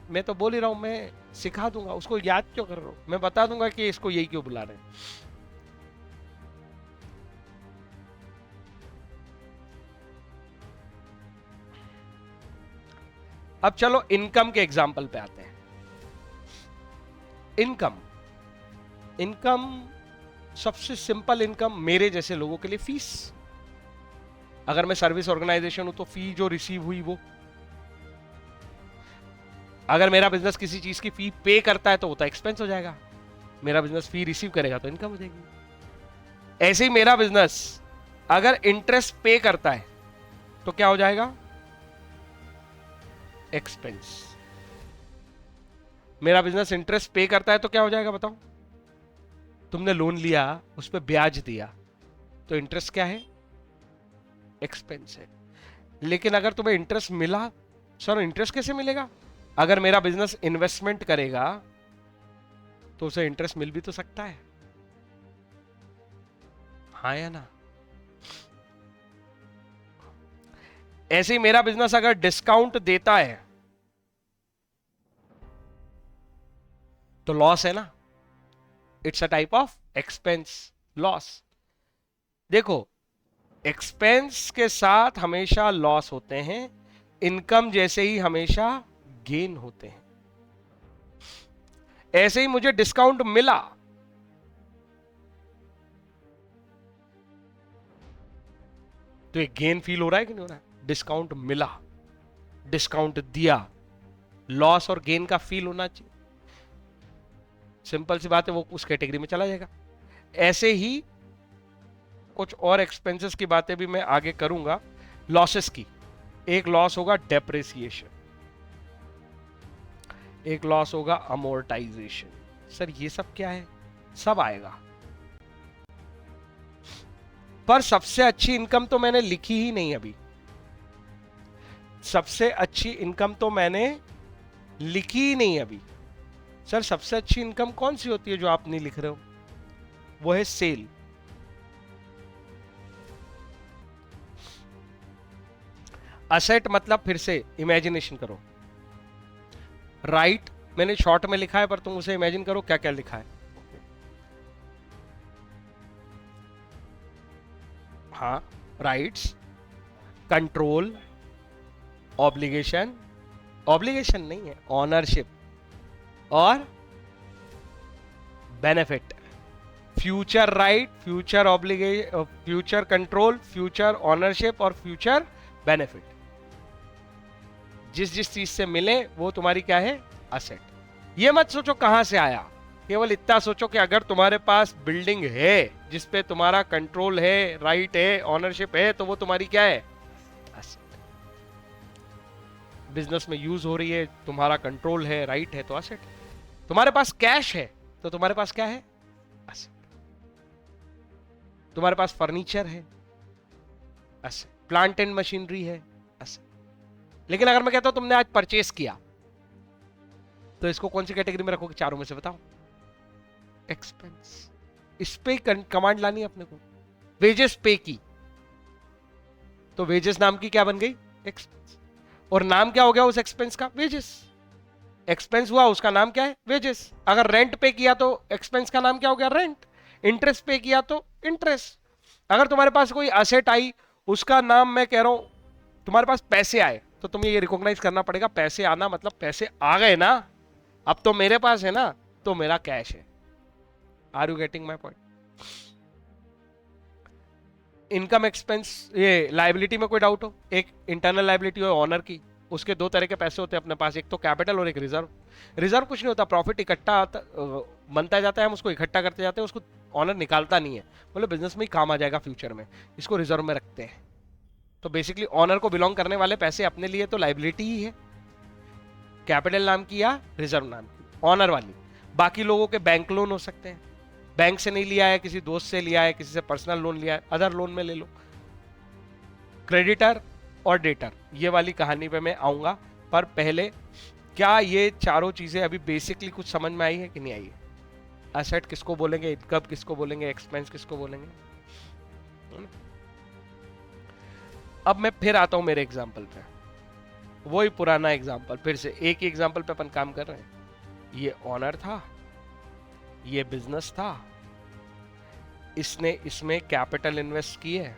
मैं तो बोल ही रहा हूं, मैं सिखा दूंगा, उसको याद क्यों कर रहा हूं, मैं बता दूंगा कि इसको यही क्यों बुला रहे हैं। अब चलो इनकम के एग्जाम्पल पे आते हैं। इनकम, इनकम सबसे सिंपल इनकम मेरे जैसे लोगों के लिए फीस। अगर मैं सर्विस ऑर्गेनाइजेशन हूं तो फी जो रिसीव हुई वो, अगर मेरा बिजनेस किसी चीज की फी पे करता है तो वो तो एक्सपेंस हो जाएगा, मेरा बिजनेस फी रिसीव करेगा तो इनकम हो जाएगी। ऐसे ही मेरा बिजनेस अगर इंटरेस्ट पे करता है तो क्या हो जाएगा, एक्सपेंस। मेरा बिजनेस इंटरेस्ट पे करता है तो क्या हो जाएगा बताओ, तुमने लोन लिया उस पर ब्याज दिया तो इंटरेस्ट क्या है, एक्सपेंस है। लेकिन अगर तुम्हें इंटरेस्ट मिला, सर इंटरेस्ट कैसे मिलेगा, अगर मेरा बिजनेस इन्वेस्टमेंट करेगा तो उसे इंटरेस्ट मिल भी तो सकता है, हाँ या ना। ऐसे ही मेरा बिजनेस अगर डिस्काउंट देता है तो लॉस है ना, it's a type of expense, loss. देखो एक्सपेंस के साथ हमेशा लॉस होते हैं, इनकम जैसे ही हमेशा गेन होते हैं। ऐसे ही मुझे डिस्काउंट मिला तो एक गेन फील हो रहा है कि नहीं हो रहा है, डिस्काउंट मिला, डिस्काउंट दिया, लॉस और गेन का फील होना चाहिए। सिंपल सी बात है, वो उस कैटेगरी में चला जाएगा। ऐसे ही कुछ और एक्सपेंसेस की बातें भी मैं आगे करूंगा, लॉसेस की। एक लॉस होगा डेप्रिसिएशन, एक लॉस होगा अमोर्टाइजेशन। सर ये सब क्या है, सब आएगा। पर सबसे अच्छी इनकम तो मैंने लिखी ही नहीं अभी, सबसे अच्छी इनकम तो मैंने लिखी ही नहीं अभी। सर सबसे अच्छी इनकम कौन सी होती है जो आप नहीं लिख रहे हो, वो है सेल। असेट मतलब, फिर से इमेजिनेशन करो, राइट मैंने शॉर्ट में लिखा है पर तुम उसे इमेजिन करो क्या क्या लिखा है। हाँ, राइट्स, कंट्रोल, ऑब्लिगेशन, ऑब्लिगेशन नहीं है, ऑनरशिप और benefit. Future right, future obligation, future control, future ownership और फ्यूचर बेनिफिट। जिस जिस चीज से मिले वो तुम्हारी क्या है, असेट। ये मत सोचो कहां से आया, केवल इतना सोचो कि अगर तुम्हारे पास बिल्डिंग है जिसपे तुम्हारा कंट्रोल है, राइट है, ऑनरशिप है, तो वो तुम्हारी क्या है, असेट। बिजनेस में यूज हो रही है, तुम्हारा कंट्रोल है, राइट है, तो असेट। तुम्हारे पास कैश है तो तुम्हारे पास क्या है, असेट। तुम्हारे पास फर्नीचर है, असेट। प्लांट एंड मशीनरी है, असेट। लेकिन अगर मैं कहता हूं तुमने आज परचेस किया तो इसको कौन सी कैटेगरी में रखोगे चारों में से बताओ, एक्सपेंस। इस पे कमांड लानी है अपने को। वेजेस पे की तो वेजेस नाम की क्या बन गई, एक्सपेंस। और नाम क्या हो गया उस एक्सपेंस का, वेजेस। एक्सपेंस हुआ उसका नाम क्या है, वेजेस। अगर रेंट पे किया तो एक्सपेंस का नाम क्या हो गया, रेंट। इंटरेस्ट पे किया तो इंटरेस्ट। अगर तुम्हारे पास कोई असेट आई उसका नाम मैं कह रहा हूं, तुम्हारे पास पैसे आए तो तुम्हें ये रिकॉग्नाइज करना पड़ेगा, पैसे आना मतलब पैसे आ गए ना, अब तो मेरे पास है ना, तो मेरा कैश है। Are you getting my point? Income expense, ये लाइबिलिटी में कोई डाउट हो? एक इंटरनल लाइबिलिटी हो ऑनर की, उसके दो तरह के पैसे होते हैं अपने पास, एक तो कैपिटल और एक रिजर्व। रिजर्व कुछ नहीं होता, प्रॉफिट इकट्ठा बनता जाता है, हम उसको इकट्ठा करते जाते हैं, उसको ऑनर निकालता नहीं है, बोले बिजनेस में ही काम आ जाएगा फ्यूचर में, इसको रिजर्व में रखते हैं। तो बेसिकली ऑनर को बिलोंग करने वाले पैसे अपने लिए तो लाइबिलिटी ही है, कैपिटल नाम की या रिजर्व नाम की, ऑनर वाली। बाकी लोगों के बैंक लोन हो सकते हैं, बैंक से नहीं लिया है, किसी दोस्त से लिया है, किसी से पर्सनल लोन लिया है, अदर लोन में ले लो। क्रेडिटर और डेटर, ये वाली कहानी पे मैं आऊंगा, पर पहले क्या ये चारों चीजें अभी बेसिकली कुछ समझ में आई है कि नहीं आई है? एसेट किसको बोलेंगे, इनकम किसको बोलेंगे, एक्सपेंस किसको बोलेंगे? अब मैं फिर आता हूं मेरे एग्जाम्पल पे, वही पुराना एग्जाम्पल, फिर से एक ही एग्जाम्पल पे अपन काम कर रहे हैं। ये ऑनर था, ये बिजनेस था, इसने इसमें कैपिटल इन्वेस्ट किए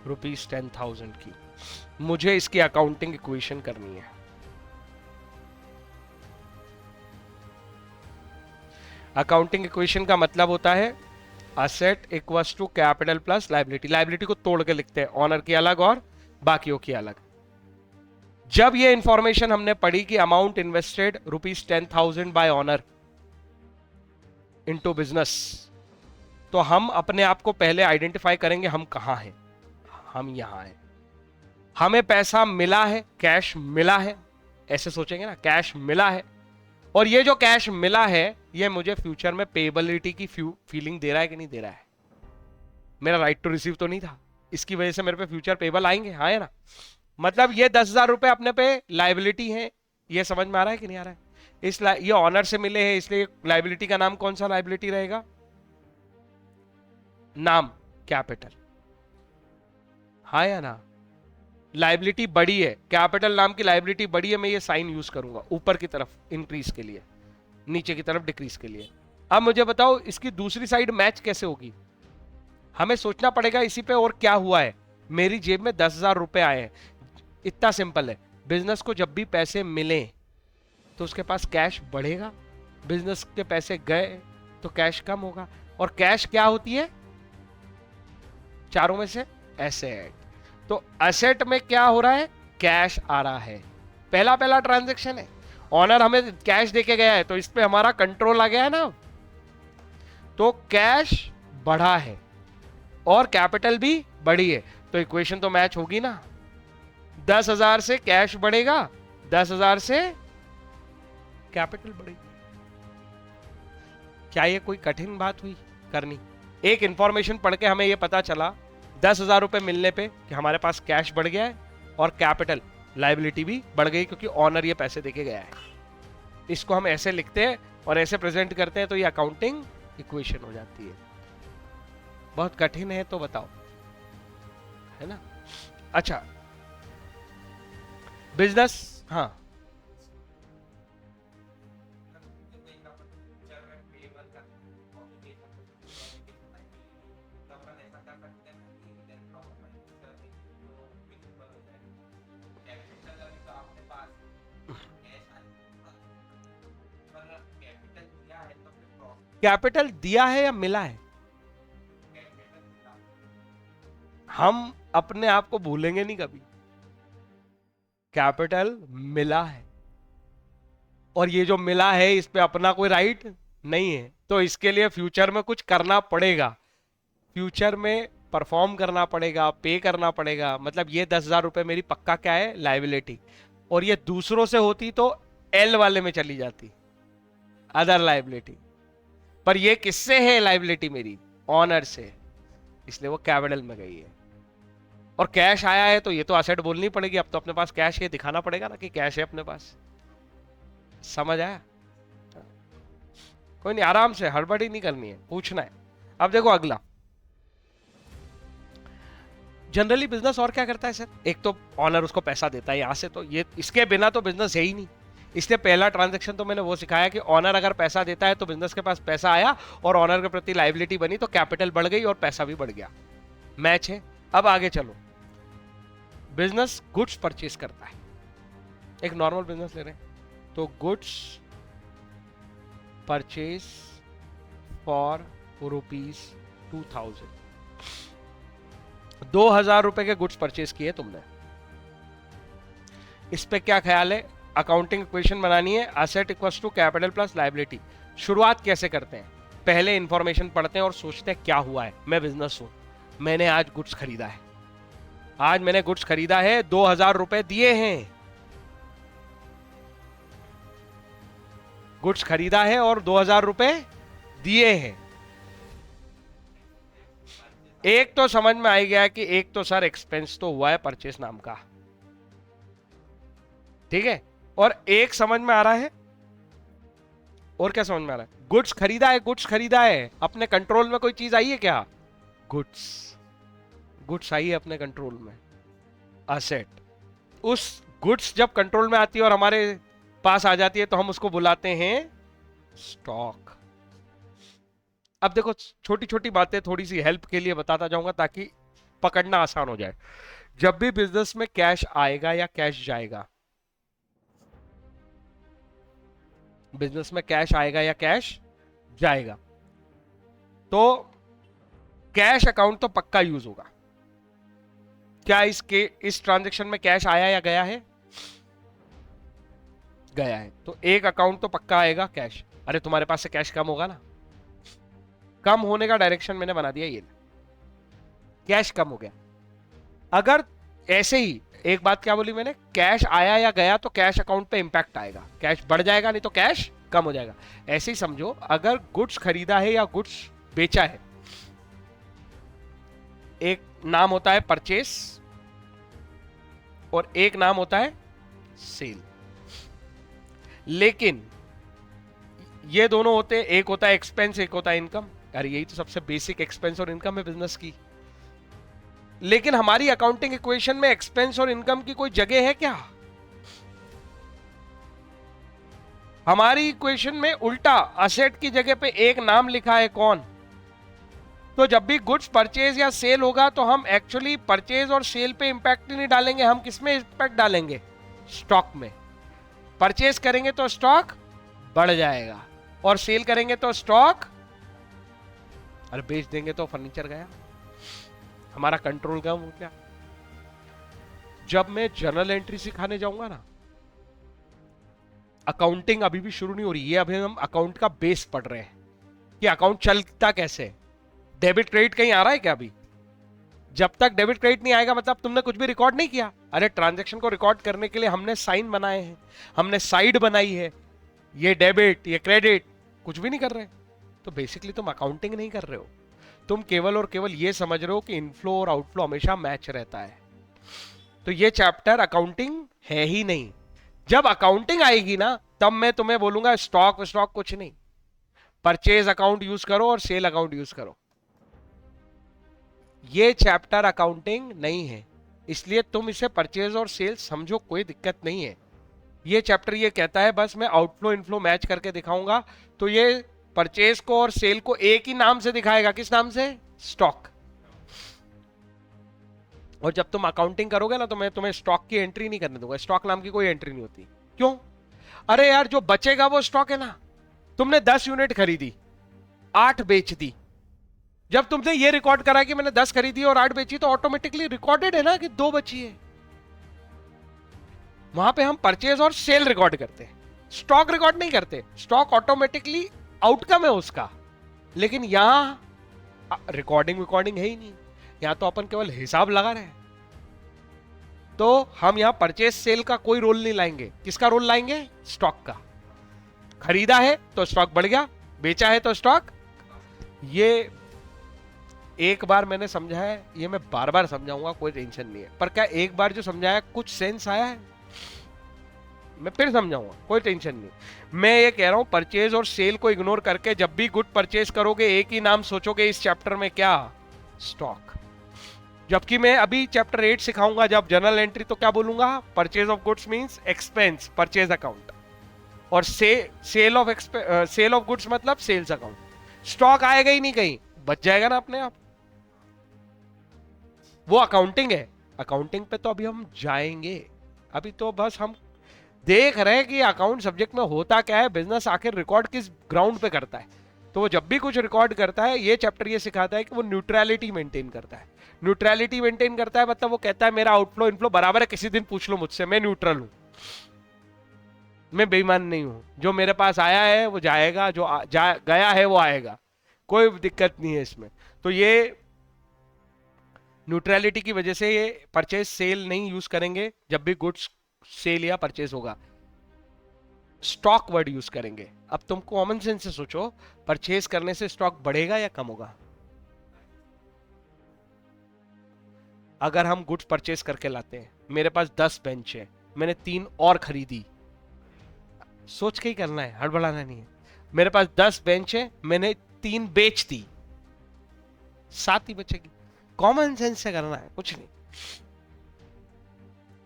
₹10,000 की, मुझे इसकी अकाउंटिंग इक्वेशन करनी है। अकाउंटिंग इक्वेशन का मतलब होता है asset equals to capital plus liability. Liability को तोड़ के लिखते हैं, ऑनर की अलग और बाकियों की अलग। जब ये इंफॉर्मेशन हमने पढ़ी कि amount invested ₹10,000 bye honour into business, तो हम अपने आप को पहले आइडेंटिफाई करेंगे हम कहां हैं। हम यहां हैं, हमें पैसा मिला है, कैश मिला है, ऐसे सोचेंगे ना, कैश मिला है, और ये जो कैश मिला है ये मुझे फ्यूचर में पेएबिलिटी की फीलिंग दे रहा है कि नहीं दे रहा है? मेरा राइट टू रिसीव तो नहीं था, इसकी वजह से मेरे पे फ्यूचर पेबल आएंगे, हाँ है ना? मतलब ये 10,000 रुपए अपने पे लाइबिलिटी है, ये समझ में आ रहा है कि नहीं आ रहा है? ये ऑनर से मिले हैं, इसलिए लाइबिलिटी का नाम कौन सा लाइबिलिटी रहेगा? नाम कैपिटल, हाँ या ना? लाइबिलिटी बड़ी है, कैपिटल नाम की लाइबिलिटी बड़ी है, मैं ये साइन यूज करूंगा ऊपर की तरफ इंक्रीज के लिए, नीचे की तरफ डिक्रीज के लिए। अब मुझे बताओ इसकी दूसरी साइड मैच कैसे होगी? हमें सोचना पड़ेगा इसी पे, और क्या हुआ है, मेरी जेब में 10,000 रुपए आए हैं, इतना सिंपल है। बिजनेस को जब भी पैसे मिले तो उसके पास कैश बढ़ेगा, बिजनेस के पैसे गए तो कैश कम होगा, और कैश क्या होती है चारों में से? एसेट। तो एसेट में क्या हो रहा है? कैश आ रहा है, पहला पहला ट्रांजैक्शन है, ऑनर हमें कैश देके गया है, तो इस पे हमारा कंट्रोल आ गया है ना, तो कैश बढ़ा है और कैपिटल भी बढ़ी है, तो इक्वेशन तो मैच होगी ना। 10,000 से कैश बढ़ेगा, 10,000 से कैपिटल बढ़ेगी। क्या ये कोई कठिन बात हुई करनी? एक इंफॉर्मेशन पढ़ के हमें ये पता चला 10,000 रुपए मिलने पे कि हमारे पास कैश बढ़ गया है और कैपिटल लाइबिलिटी भी बढ़ गई, क्योंकि ऑनर ये पैसे देके गया है। इसको हम ऐसे लिखते हैं और ऐसे प्रेजेंट करते हैं, तो ये अकाउंटिंग इक्वेशन हो जाती है। बहुत कठिन है तो बताओ, है ना? अच्छा, बिजनेस, हाँ कैपिटल दिया है या मिला है? हम अपने आप को भूलेंगे नहीं कभी, कैपिटल मिला है, और ये जो मिला है इस पे अपना कोई राइट नहीं है, तो इसके लिए फ्यूचर में कुछ करना पड़ेगा, फ्यूचर में परफॉर्म करना पड़ेगा, पे करना पड़ेगा। मतलब ये 10,000 रुपए मेरी पक्का क्या है? लाइबिलिटी, और ये दूसरों से होती तो एल वाले में चली जाती, अदर लाइबिलिटी, पर ये किससे है लाइबिलिटी? मेरी ऑनर से, इसलिए वो कैपिटल में गई है। और कैश आया है तो ये तो एसेट बोलनी पड़ेगी, अब तो अपने पास कैश है, दिखाना पड़ेगा ना कि कैश है अपने पास। समझ आया? कोई नहीं, आराम से, हड़बड़ी नहीं करनी है, पूछना है। अब देखो अगला, जनरली बिजनेस और क्या करता है सर? एक तो ऑनर उसको पैसा देता है यहां से, तो ये इसके बिना तो बिजनेस है ही नहीं, इसलिए पहला ट्रांजैक्शन तो मैंने वो सिखाया कि ऑनर अगर पैसा देता है तो बिजनेस के पास पैसा आया और ऑनर के प्रति लाइबिलिटी बनी तो कैपिटल बढ़ गई और पैसा भी बढ़ गया। मैच है। अब आगे चलो, बिजनेस गुड्स परचेज करता है, एक नॉर्मल बिजनेस ले रहे हैं तो गुड्स परचेज फॉर ₹2000, 2000 रुपए के गुड्स परचेज किए तुमने। इस पे क्या ख्याल है? अकाउंटिंग इक्वेशन बनानी है, asset equals to capital plus liability. शुरुआत कैसे करते हैं? पहले इंफॉर्मेशन पढ़ते हैं और सोचते हैं क्या हुआ है। मैं बिजनेस हूं, मैंने आज गुड्स खरीदा है, आज मैंने गुड्स खरीदा है, 2000 रुपए दिए हैं, गुड्स खरीदा है और 2000 रुपए दिए हैं। एक तो समझ में आ गया कि एक तो सर एक्सपेंस तो हुआ है परचेस नाम का, ठीक है, और एक समझ में आ रहा है, और क्या समझ में आ रहा है? गुड्स खरीदा है, गुड्स खरीदा है, अपने कंट्रोल में कोई चीज आई है क्या? गुड्स, गुड्स आई है अपने कंट्रोल में, असेट। उस गुड्स जब कंट्रोल में आती है और हमारे पास आ जाती है तो हम उसको बुलाते हैं स्टॉक। अब देखो, छोटी छोटी बातें थोड़ी सी हेल्प के लिए बताता जाऊंगा ताकि पकड़ना आसान हो जाए। जब भी बिजनेस में कैश आएगा या कैश जाएगा, बिजनेस में कैश आएगा या कैश जाएगा, तो कैश अकाउंट तो पक्का यूज होगा। क्या इस ट्रांजैक्शन में कैश आया या गया है? गया है, तो एक अकाउंट तो पक्का आएगा कैश। अरे तुम्हारे पास से कैश कम होगा ना, कम होने का डायरेक्शन मैंने बना दिया, ये कैश कम हो गया। अगर ऐसे ही, एक बात क्या बोली मैंने, कैश आया या गया तो कैश अकाउंट पे इंपैक्ट आएगा, कैश बढ़ जाएगा, नहीं तो कैश कम हो जाएगा। ऐसे ही समझो, अगर गुड्स खरीदा है या गुड्स बेचा है, एक नाम होता है परचेस और एक नाम होता है सेल। लेकिन ये दोनों होते हैं, एक होता है एक्सपेंस, एक होता है इनकम। यार यही तो सबसे बेसिक एक्सपेंस और इनकम है बिजनेस की। लेकिन हमारी अकाउंटिंग इक्वेशन में एक्सपेंस और इनकम की कोई जगह है क्या? हमारी इक्वेशन में उल्टा असेट की जगह पे एक नाम लिखा है, कौन? तो जब भी गुड्स परचेज या सेल होगा तो हम एक्चुअली परचेज और सेल पे इंपैक्ट नहीं डालेंगे, हम किस में इंपैक्ट डालेंगे? स्टॉक में। परचेज करेंगे तो स्टॉक बढ़ जाएगा और सेल करेंगे तो स्टॉक, अरे बेच देंगे तो फर्नीचर गया, हमारा कंट्रोल कम हो गया। जब मैं जर्नल एंट्री सिखाने जाऊंगा ना, अकाउंटिंग अभी भी शुरू नहीं हो रही, ये अभी हम अकाउंट का बेस पढ़ रहे हैं कि अकाउंट चलता कैसे। डेबिट क्रेडिट कहीं आ रहा है क्या अभी? जब तक डेबिट क्रेडिट नहीं आएगा मतलब तुमने कुछ भी रिकॉर्ड नहीं किया। अरे ट्रांजैक्शन को रिकॉर्ड करने के लिए हमने साइन बनाए हैं, हमने साइड बनाई है, ये डेबिट ये क्रेडिट, कुछ भी नहीं कर रहे। तो बेसिकली तुम अकाउंटिंग नहीं कर रहे हो, तुम केवल और केवल ये समझ रहे हो कि इनफ्लो और आउटफ्लो हमेशा मैच रहता है। तो ये चैप्टर अकाउंटिंग है ही नहीं। जब अकाउंटिंग आएगी ना तब मैं तुम्हें बोलूंगा स्टॉक स्टॉक कुछ नहीं, परचेज अकाउंट यूज करो और सेल अकाउंट यूज करो। ये चैप्टर अकाउंटिंग नहीं है, इसलिए तुम इसे परचेज और सेल समझो, कोई दिक्कत नहीं है। ये चैप्टर ये कहता है बस मैं आउटफ्लो इनफ्लो मैच करके दिखाऊंगा, तो ये परचेज को और सेल को एक ही नाम से दिखाएगा। किस नाम से? स्टॉक। और जब तुम अकाउंटिंग करोगे ना तो मैं तुम्हें स्टॉक की एंट्री नहीं करने दूंगा, स्टॉक नाम की कोई एंट्री नहीं होती। क्यों? अरे यार जो बचेगा वो स्टॉक है ना। तुमने 10 यूनिट खरीदी, 8 बेच दी, जब तुमने ये रिकॉर्ड करा कि मैंने 10 खरीदी और 8 बेची तो ऑटोमेटिकली रिकॉर्डेड है ना कि 2 बची है। वहां पे हम परचेज और सेल रिकॉर्ड करते हैं, स्टॉक रिकॉर्ड नहीं करते। स्टॉक ऑटोमेटिकली आउटकम है उसका, लेकिन यहां रिकॉर्डिंग है ही नहीं, यहां तो अपन केवल हिसाब लगा रहे हैं। तो हम यहां परचेज सेल का कोई रोल नहीं लाएंगे। किसका रोल लाएंगे? स्टॉक का। खरीदा है तो स्टॉक बढ़ गया, बेचा है तो स्टॉक। ये एक बार मैंने समझाया, ये मैं बार बार समझाऊंगा, कोई टेंशन नहीं है। पर क्या एक बार जो समझाया कुछ सेंस आया है? मैं फिर समझाऊंगा, कोई टेंशन नहीं। मैं ये कह रहा हूं परचेज और सेल को इग्नोर करके जब भी गुड परचेज करोगे एक ही नाम सोचोगे इस चैप्टर में, क्या? स्टॉक। जबकि मैं अभी चैप्टर 8 सिखाऊंगा जब जनरल एंट्री, तो क्या बोलूंगा? Purchase of goods means expense, purchase account. और सेल ऑफ गुड्स मतलब सेल्स अकाउंट। स्टॉक आएगा ही नहीं, कहीं बच जाएगा ना अपने आप। वो अकाउंटिंग है, अकाउंटिंग पे तो अभी हम जाएंगे। अभी तो बस हम देख रहे हैं कि अकाउंट सब्जेक्ट में होता क्या है, बिजनेस आखिर रिकॉर्ड किस ग्राउंड पे करता है। तो वो जब भी कुछ रिकॉर्ड करता है, ये चैप्टर ये सिखाता है कि वो न्यूट्रलिटी मेंटेन करता है। न्यूट्रलिटी मेंटेन करता है मतलब वो कहता है मेरा आउटफ्लो इनफ्लो बराबर है, किसी दिन पूछ लो मुझसे, मैं न्यूट्रल हूं, मैं बेईमान नहीं हूं। जो मेरे पास आया है वो जाएगा, जो गया है वो आएगा, कोई दिक्कत नहीं है इसमें। तो ये न्यूट्रलिटी की वजह से ये परचेज सेल नहीं यूज करेंगे जब भी गुड्स सेल या परचेज होगा, स्टॉक वर्ड यूज करेंगे। अब तुम कॉमन सेंस से सोचो, परचेज करने से स्टॉक बढ़ेगा या कम होगा? अगर हम गुड्स परचेज करके लाते हैं, मेरे पास 10 बेंच है, मैंने 3 और खरीदी, सोच के ही करना है, हड़बड़ाना नहीं है। मेरे पास 10 बेंच है, मैंने 3 बेच दी, 7 ही बचेगी। कॉमन सेंस से करना है, कुछ नहीं।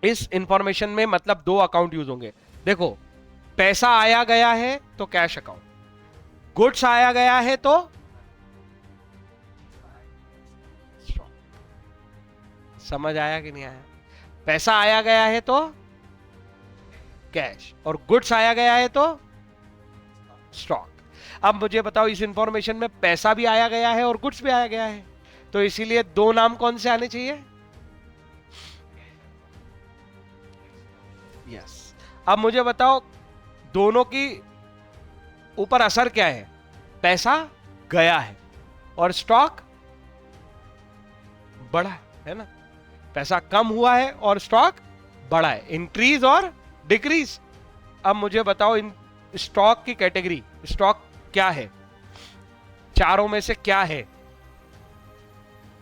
इस इंफॉर्मेशन में मतलब 2 अकाउंट यूज होंगे। देखो, पैसा आया गया है तो कैश अकाउंट, गुड्स आया गया है तो समझ आया कि नहीं आया? पैसा आया गया है तो कैश, और गुड्स आया गया है तो स्टॉक। अब मुझे बताओ, इस इंफॉर्मेशन में पैसा भी आया गया है और गुड्स भी आया गया है, तो इसीलिए 2 नाम कौन से आने चाहिए? यस। अब मुझे बताओ, दोनों की ऊपर असर क्या है? पैसा गया है और स्टॉक बढ़ा है ना? पैसा कम हुआ है और स्टॉक बढ़ा है, इंक्रीज और डिक्रीज। अब मुझे बताओ, इन स्टॉक की कैटेगरी, स्टॉक क्या है? चारों में से क्या है?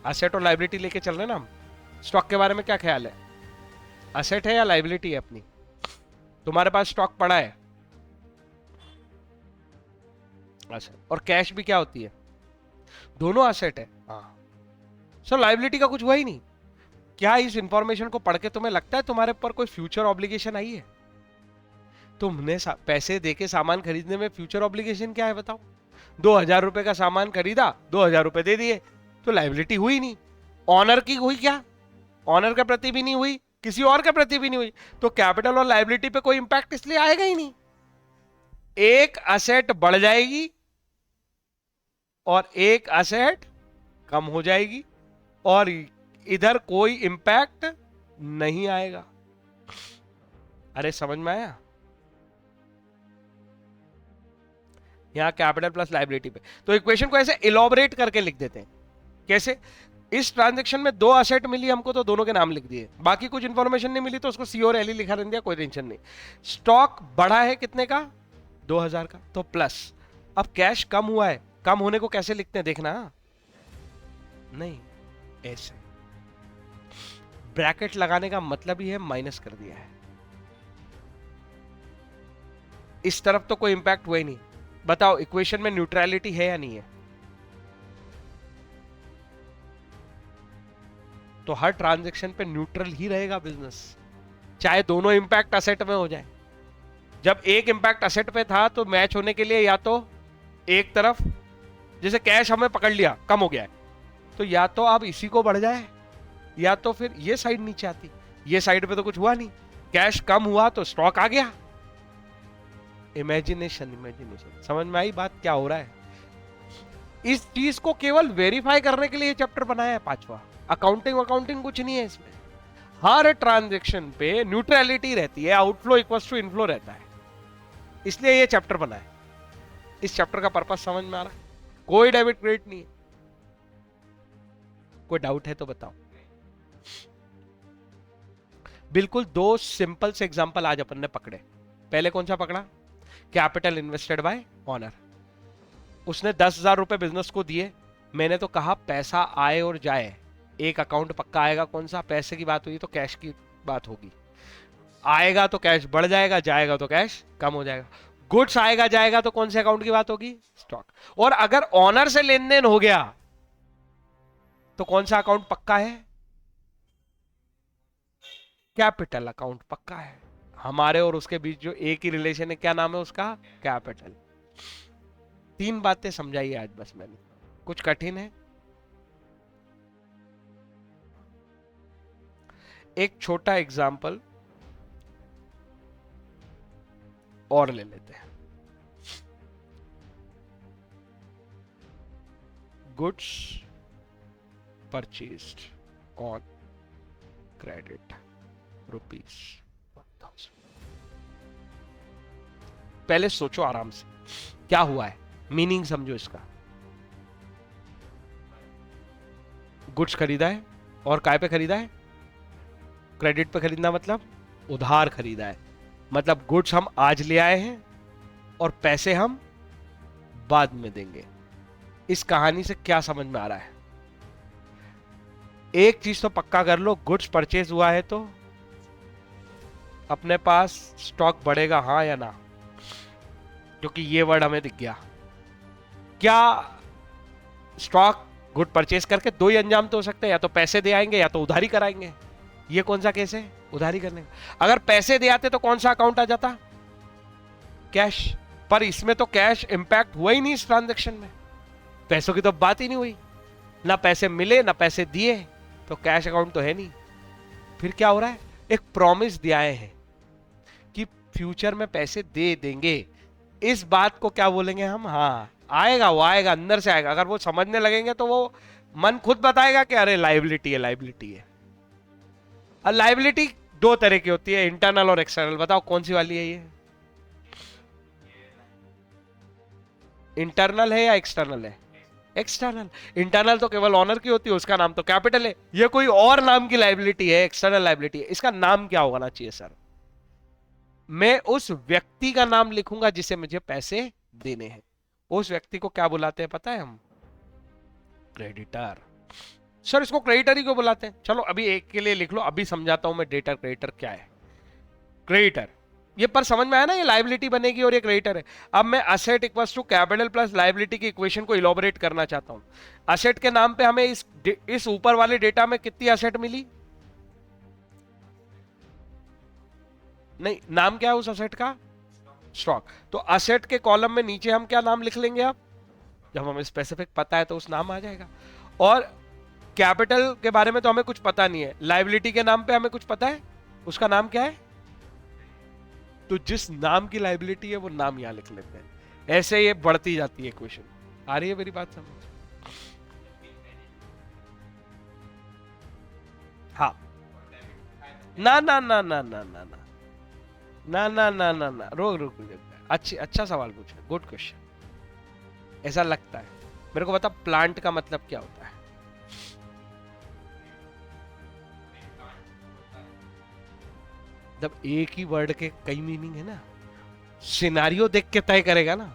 असेट और लाइबिलिटी लेके चल रहे हैं ना हम। स्टॉक के बारे में क्या ख्याल है? असेट है या लाइबिलिटी है अपनी? तुम्हारे पास स्टॉक पड़ा है, असेट, और कैश भी क्या होती है? दोनों असेट है। हाँ, सर लाइबिलिटी का कुछ हुआ ही नहीं। क्या इस इंफॉर्मेशन को पढ़ के तुम्हें लगता है तुम्हारे ऊपर कोई फ्यूचर ऑब्लिगेशन आई है? तुमने पैसे देके सामान खरीदने में फ्यूचर ऑब्लिगेशन क्या है बताओ? 2000 रुपए का सामान खरीदा, 2000 रुपए दे दिए, तो लाइबिलिटी हुई नहीं। ऑनर की हुई क्या? ऑनर के प्रति भी नहीं हुई, किसी और के प्रति भी नहीं हुई, तो कैपिटल और लाइबिलिटी पे कोई इंपैक्ट इसलिए आएगा ही नहीं। एक असेट बढ़ जाएगी और एक असेट कम हो जाएगी, और इधर कोई इंपैक्ट नहीं आएगा। अरे समझ में आया? यहां कैपिटल प्लस लाइबिलिटी पे, तो इक्वेशन को ऐसे इलॉबरेट करके लिख देते हैं। कैसे? इस ट्रांजैक्शन में 2 असेट मिली हमको तो दोनों के नाम लिख दिए, बाकी कुछ इंफॉर्मेशन नहीं मिली तो उसको सी और एल लिखा रहने दिया, कोई टेंशन नहीं। स्टॉक बढ़ा है कितने का? 2000 का, तो प्लस। अब कैश कम हुआ है, कम होने को कैसे लिखते हैं देखना। नहीं, ऐसे ब्रैकेट लगाने का मतलब ही है माइनस कर दिया है। इस तरफ तो कोई इंपैक्ट हुआ ही नहीं। बताओ, इक्वेशन में न्यूट्रलिटी है या नहीं है? तो हर ट्रांजैक्शन पे न्यूट्रल ही रहेगा बिजनेस, चाहे दोनों इंपैक्ट असेट में हो जाए। जब एक इंपैक्ट असेट पे था तो मैच होने के लिए या तो एक तरफ, जैसे कैश हमें पकड़ लिया कम हो गया है, तो या तो अब इसी को बढ़ जाए या तो फिर ये साइड नीचे आती। ये साइड पे तो कुछ हुआ नहीं, कैश कम हुआ तो स्टॉक आ गया। Imagination, imagination. समझ में आई बात क्या हो रहा है? इस चीज को केवल वेरीफाई करने के लिए चैप्टर बनाया है 5वां। अकाउंटिंग अकाउंटिंग कुछ नहीं है इसमें। हर ट्रांजैक्शन पे न्यूट्रलिटी रहती है, आउटफ्लो इक्वल्स टू इनफ्लो रहता है, इसलिए ये चैप्टर बना है। इस चैप्टर का पर्पस समझ में आ रहा है? कोई डेबिट क्रेडिट नहीं है। कोई डाउट है तो बताओ। बिल्कुल 2 सिंपल से एग्जांपल आज अपन ने पकड़े। पहले कौन सा पकड़ा? Capital invested bye honour. उसने 10,000 रुपए बिजनेस को दिए, मैंने तो कहा पैसा आए और जाए, एक अकाउंट पक्का आएगा। कौन सा? पैसे की बात हुई तो कैश की बात होगी। आएगा तो कैश बढ़ जाएगा, जाएगा तो कैश कम हो जाएगा। गुड्स आएगा जाएगा तो कौन से अकाउंट की बात होगी? स्टॉक। और अगर ऑनर से लेन देन हो गया तो कौन सा अकाउंट पक्का है? कैपिटल अकाउंट पक्का है। हमारे और उसके बीच जो एक ही रिलेशन है, क्या नाम है उसका? कैपिटल। 3 बातें समझाई आज बस मैंने, कुछ कठिन है? एक छोटा एग्जाम्पल और ले लेते हैं। Goods purchased on credit ₹1000। पहले सोचो आराम से, क्या हुआ है, मीनिंग समझो इसका। गुड्स खरीदा है, और काय पे खरीदा है? क्रेडिट पे खरीदना मतलब उधार खरीदा है, मतलब गुड्स हम आज ले आए हैं और पैसे हम बाद में देंगे। इस कहानी से क्या समझ में आ रहा है? एक चीज तो पक्का कर लो, गुड्स परचेज हुआ है तो अपने पास स्टॉक बढ़ेगा, हाँ या ना? क्योंकि ये वर्ड हमें दिख गया। क्या स्टॉक गुड परचेज करके 2 ही अंजाम तो हो सकते हैं, या तो पैसे दे आएंगे या तो उधारी कराएंगे। ये कौन सा केस है? उधारी करने का। अगर पैसे दे आते तो कौन सा अकाउंट आ जाता? कैश। पर इसमें तो कैश इंपैक्ट हुआ ही नहीं इस ट्रांजैक्शन में, पैसों की तो बात ही नहीं हुई, ना पैसे मिले ना पैसे दिए, तो कैश अकाउंट तो है नहीं। फिर क्या हो रहा है? एक प्रॉमिस दिया है कि फ्यूचर में पैसे दे देंगे। इस बात को क्या बोलेंगे हम? हाँ, आएगा, वो आएगा, अंदर से आएगा। अगर वो समझने लगेंगे तो वो मन खुद बताएगा कि अरे लाइबिलिटी है, लाइबिलिटी है। और लाइबिलिटी 2 तरह की होती है, इंटरनल और एक्सटर्नल। बताओ कौन सी वाली है ये? इंटरनल है या एक्सटर्नल है? एक्सटर्नल। इंटरनल तो केवल ऑनर की होती है, उसका नाम तो कैपिटल है। ये कोई और नाम की लाइबिलिटी है, एक्सटर्नल लाइबिलिटी है। इसका नाम क्या होना चाहिए सर? मैं उस व्यक्ति का नाम लिखूंगा जिसे मुझे पैसे देने हैं। उस व्यक्ति को क्या बुलाते हैं पता है? हम क्रेडिटर। सर इसको क्रेडिटर ही क्यों बुलाते हैं? चलो अभी एक के लिए लिख लो, अभी समझाता हूं मैं डेटर क्रेडिटर क्या है। क्रेडिटर, ये पर समझ में आया ना, ये लाइबिलिटी बनेगी और ये क्रेडिटर है। अब मैं asset equals to capital plus liability की इक्वेशन को इलॉबरेट करना चाहता हूं। असेट के नाम पे हमें इस ऊपर वाले डेटा में कितनी असेट मिली? नहीं, नाम क्या है उस असेट का? स्टॉक। तो असेट के कॉलम में नीचे हम क्या नाम लिख लेंगे? अब जब हमें स्पेसिफिक पता है तो उस नाम आ जाएगा। और कैपिटल के बारे में तो हमें कुछ पता नहीं है, लाइबिलिटी के नाम पे हमें कुछ पता है, उसका नाम क्या है? तो जिस नाम की लाइबिलिटी है वो नाम यहां लिख लेते हैं। ऐसे ये बढ़ती जाती है इक्वेशन। आ रही है मेरी बात समझ? हाँ। ना ना ना ना ना ना ना ना ना ना ना ना, रुक रुक रुक। अच्छा सवाल पूछा, गुड क्वेश्चन। ऐसा लगता है मेरे को। बता, प्लांट का मतलब क्या होता है? जब एक ही वर्ड के कई मीनिंग है ना, सिनारियो देख के तय करेगा ना।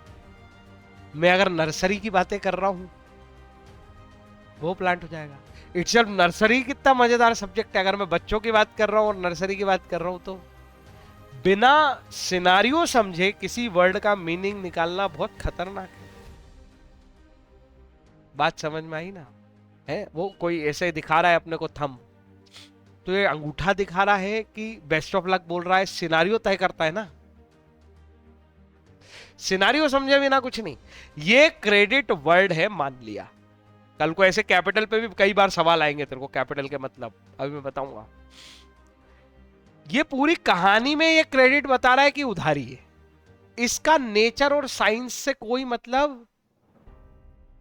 मैं अगर नर्सरी की बातें कर रहा हूं वो प्लांट हो जाएगा। इट्स नर्सरी कितना मजेदार सब्जेक्ट है। अगर मैं बच्चों की बात कर रहा हूं और नर्सरी की बात कर रहा हूं तो बिना सिनारियो समझे किसी वर्ड का मीनिंग निकालना बहुत खतरनाक है। बात समझ में आई ना? है वो कोई ऐसे दिखा रहा है अपने को थंब, तो ये अंगूठा दिखा रहा है कि बेस्ट ऑफ लक बोल रहा है? सिनारियो तय करता है ना। सिनारियो समझे बिना कुछ नहीं। ये क्रेडिट वर्ड है मान लिया। कल को ऐसे कैपिटल पे भी कई बार सवाल आएंगे तेरे को, कैपिटल के मतलब अभी मैं बताऊंगा। ये पूरी कहानी में ये क्रेडिट बता रहा है कि उधारी है। इसका नेचर और साइंस से कोई मतलब,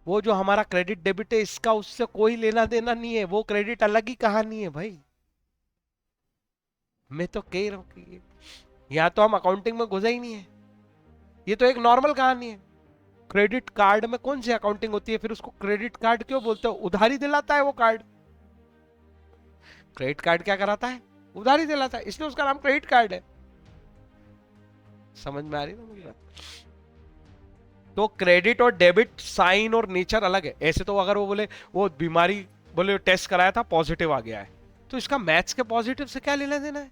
वो जो हमारा क्रेडिट डेबिट है इसका उससे कोई लेना देना नहीं है। वो क्रेडिट अलग ही कहानी है भाई। मैं तो कह रहा हूं कि यहां तो हम अकाउंटिंग में घुसा ही नहीं है। ये तो एक नॉर्मल कहानी है। क्रेडिट कार्ड में कौन सी अकाउंटिंग होती है? फिर उसको क्रेडिट कार्ड क्यों बोलते हो? उधारी दिलाता है वो कार्ड। क्रेडिट कार्ड क्या कराता है? उधारी दिलाता है, इसलिए उसका नाम क्रेडिट कार्ड है। समझ में आ रही है ना मेरी बात? तो क्रेडिट और डेबिट साइन और नेचर अलग है। ऐसे तो अगर वो बोले वो बीमारी बोले टेस्ट कराया था पॉजिटिव आ गया है, तो इसका मैथ्स के पॉजिटिव से क्या लेना देना है?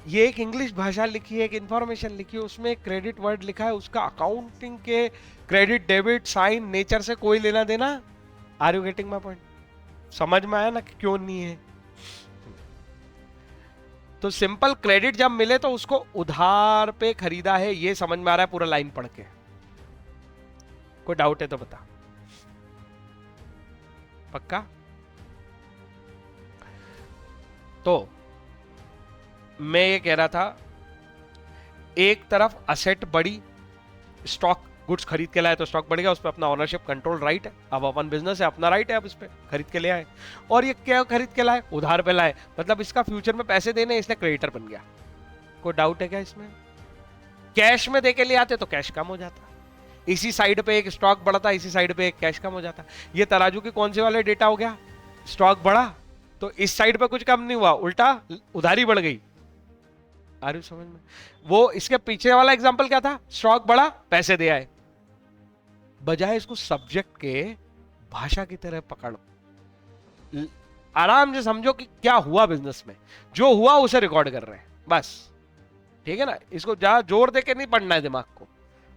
ये एक इंग्लिश भाषा लिखी है, एक इंफॉर्मेशन लिखी है, उसमें क्रेडिट वर्ड लिखा है, उसका अकाउंटिंग के क्रेडिट डेबिट साइन नेचर से कोई लेना देना। Are you getting my point? समझ में आया ना कि क्यों नहीं है? तो सिंपल क्रेडिट जब मिले तो उसको उधार पे खरीदा है, ये समझ में आ रहा है पूरा लाइन पढ़ के? कोई डाउट है तो बता। पक्का? तो मैं ये कह रहा था, एक तरफ असेट बड़ी, स्टॉक गुड्स खरीद के लाए तो स्टॉक बढ़ेगा, उस पर अपना ओनरशिप कंट्रोल राइट है, अब अपन बिजनेस है, अपना राइट है, अब इस पे खरीद के ले आए। और ये क्या खरीद के लाए? उधार पे लाए, मतलब इसका फ्यूचर में पैसे देने, इसलिए क्रेडिटर बन गया। कोई डाउट है क्या इसमें? कैश में देके ले आते तो कैश कम हो जाता, इसी साइड पे एक स्टॉक बढ़ता, इसी साइड पे एक कैश कम हो जाता। ये तराजू के कौन से वाले डेटा हो गया? स्टॉक बढ़ा तो इस साइड पे कुछ कम नहीं हुआ, उल्टा उधारी बढ़ गई। आ रही समझ में? वो इसके पीछे वाला एग्जांपल क्या था? स्टॉक बढ़ा, पैसे दे आए। बजाय इसको सब्जेक्ट के भाषा की तरह पकड़, आराम से समझो कि क्या हुआ बिजनेस में, जो हुआ उसे रिकॉर्ड कर रहे हैं बस। ठीक है ना? इसको ज्यादा जोर देके नहीं पढ़ना है, दिमाग को